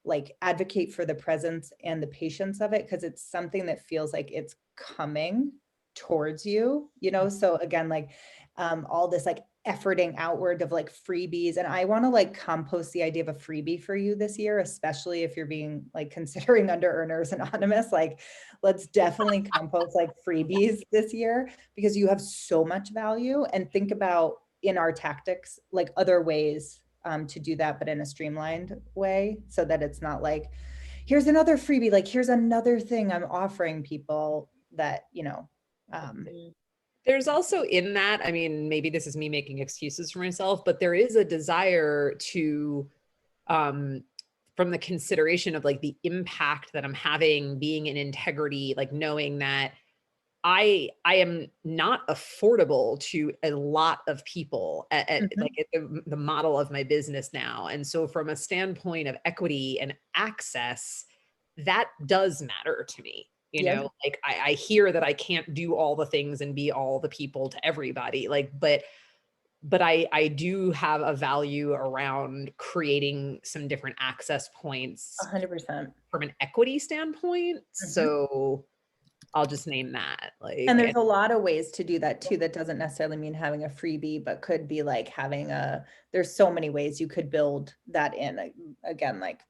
like advocate for the presence and the patience of it, because it's something that feels like it's coming towards you, you know? So again, like all this like efforting outward of like freebies. And I want to like compost the idea of a freebie for you this year, especially if you're being like considering Under Earners Anonymous, like let's definitely compost like freebies this year, because you have so much value. And think about in our tactics, like other ways to do that, but in a streamlined way, so that it's not like, here's another freebie, like here's another thing I'm offering people that, you know, there's also in that, I mean, maybe this is me making excuses for myself, but there is a desire to, from the consideration of like the impact that I'm having, being in integrity, like knowing that I am not affordable to a lot of people like at the model of my business now. And so from a standpoint of equity and access, that does matter to me. You know, like I hear that I can't do all the things and be all the people to everybody, like, but I do have a value around creating some different access points 100% from an equity standpoint. So I'll just name that. Like, and there's a lot of ways to do that too. That doesn't necessarily mean having a freebie, but could be like having there's so many ways you could build that in. Again, like,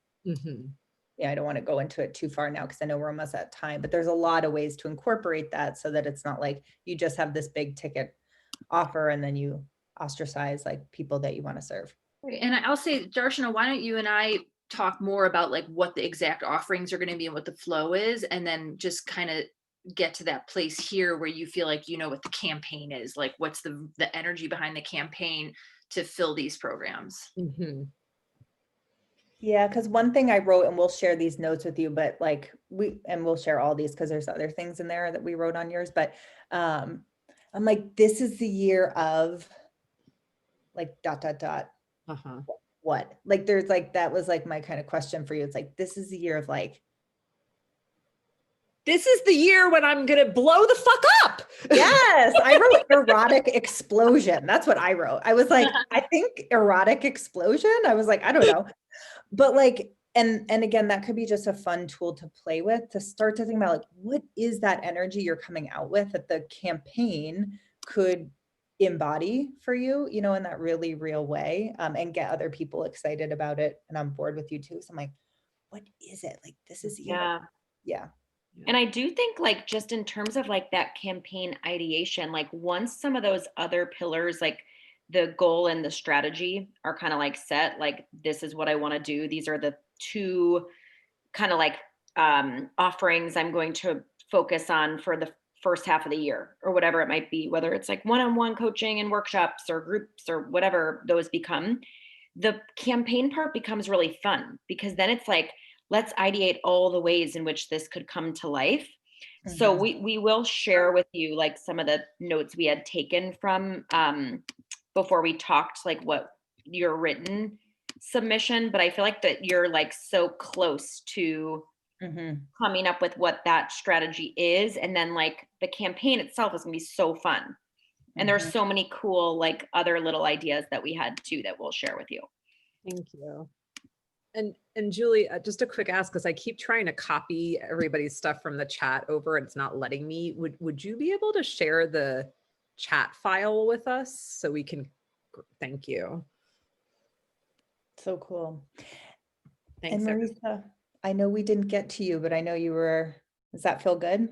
yeah, I don't want to go into it too far now because I know we're almost at time, but there's a lot of ways to incorporate that so that it's not like you just have this big ticket offer and then you ostracize like people that you want to serve. And I'll say, Darshana, why don't you and I talk more about like what the exact offerings are going to be and what the flow is, and then just kind of get to that place here where you feel like you know what the campaign is, like what's the energy behind the campaign to fill these programs. Yeah, because one thing I wrote, and we'll share these notes with you, but like we'll share all these because there's other things in there that we wrote on yours, but I'm like, this is the year of like ... What? Like there's like, that was like my kind of question for you. It's like, this is the year of like this is the year when I'm gonna blow the fuck up. Yes, I wrote erotic explosion. That's what I wrote. I was like, I think erotic explosion. I was like, I don't know. But like, and again, that could be just a fun tool to play with, to start to think about like, what is that energy you're coming out with that the campaign could embody for you, you know, in that really real way, and get other people excited about it and on board with you too. So I'm like, what is it? Like, this is, you know, Yeah. yeah. And I do think like just in terms of like that campaign ideation, like once some of those other pillars, like the goal and the strategy are kind of like set, like this is what I want to do. These are the two kind of like offerings I'm going to focus on for the first half of the year or whatever it might be, whether it's like one-on-one coaching and workshops or groups or whatever those become. The campaign part becomes really fun because then it's like, let's ideate all the ways in which this could come to life. So we will share with you like some of the notes we had taken from before we talked, like what your written submission, but I feel like that you're like so close to coming up with what that strategy is. And then like the campaign itself is gonna be so fun. And there's so many cool like other little ideas that we had too that we'll share with you. Thank you. And Julie, just a quick ask, because I keep trying to copy everybody's stuff from the chat over and it's not letting me. Would you be able to share the chat file with us so we can, thank you. So cool. Thanks. And everyone. Marisa, I know we didn't get to you, but I know you were, does that feel good?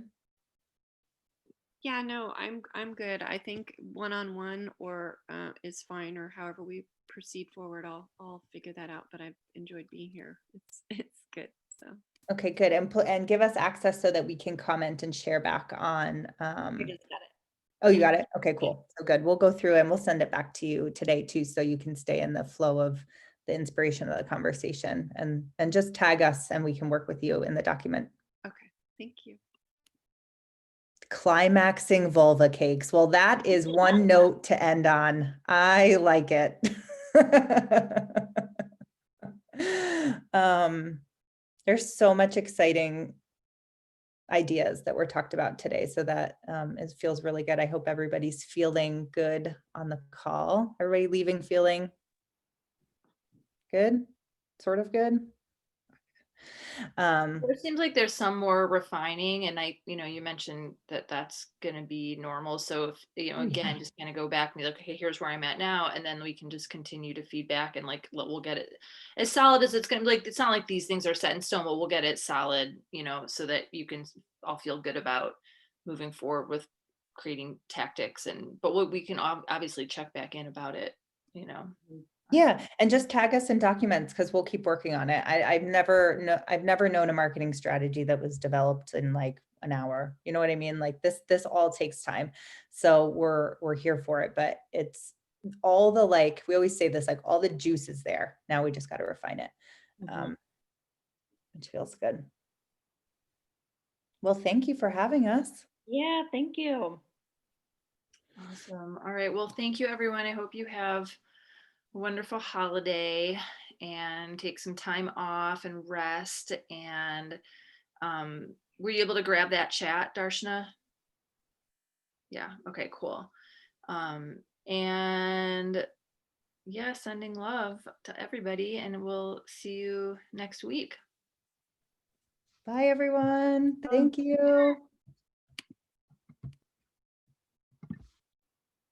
Yeah, no, I'm good. I think one-on-one or is fine, or however we proceed forward, I'll figure that out. But I've enjoyed being here. It's good. So Okay, good. And give us access so that we can comment and share back on. I just got it. Oh, you got it? Okay, cool. So good. We'll go through and we'll send it back to you today too, so you can stay in the flow of the inspiration of the conversation, and just tag us and we can work with you in the document. okay, thank you. Climaxing vulva cakes. Well, that is one note to end on. I like it. There's so much exciting ideas that were talked about today. So that it feels really good. I hope everybody's feeling good on the call. Everybody leaving feeling good? Sort of good? It seems like there's some more refining, and you mentioned that that's going to be normal. So if, again, just kind of go back and be like, okay, here's where I'm at now. And then we can just continue to feedback and like, we'll get it as solid as it's going to be. Like, it's not like these things are set in stone, but we'll get it solid, so that you can all feel good about moving forward with creating tactics. But we can obviously check back in about it, Yeah, and just tag us in documents because we'll keep working on it. I've never known a marketing strategy that was developed in like an hour. You know what I mean? Like this all takes time. So we're here for it, but it's all the, like, we always say this, like all the juice is there. Now we just got to refine it. Which feels good. Well, thank you for having us. Yeah, thank you. Awesome. All right. Well, thank you, everyone. I hope you have wonderful holiday and take some time off and rest. And were you able to grab that chat, Darshana? Yeah. Okay, cool. And yeah, sending love to everybody, and we'll see you next week. Bye, everyone. Thank you.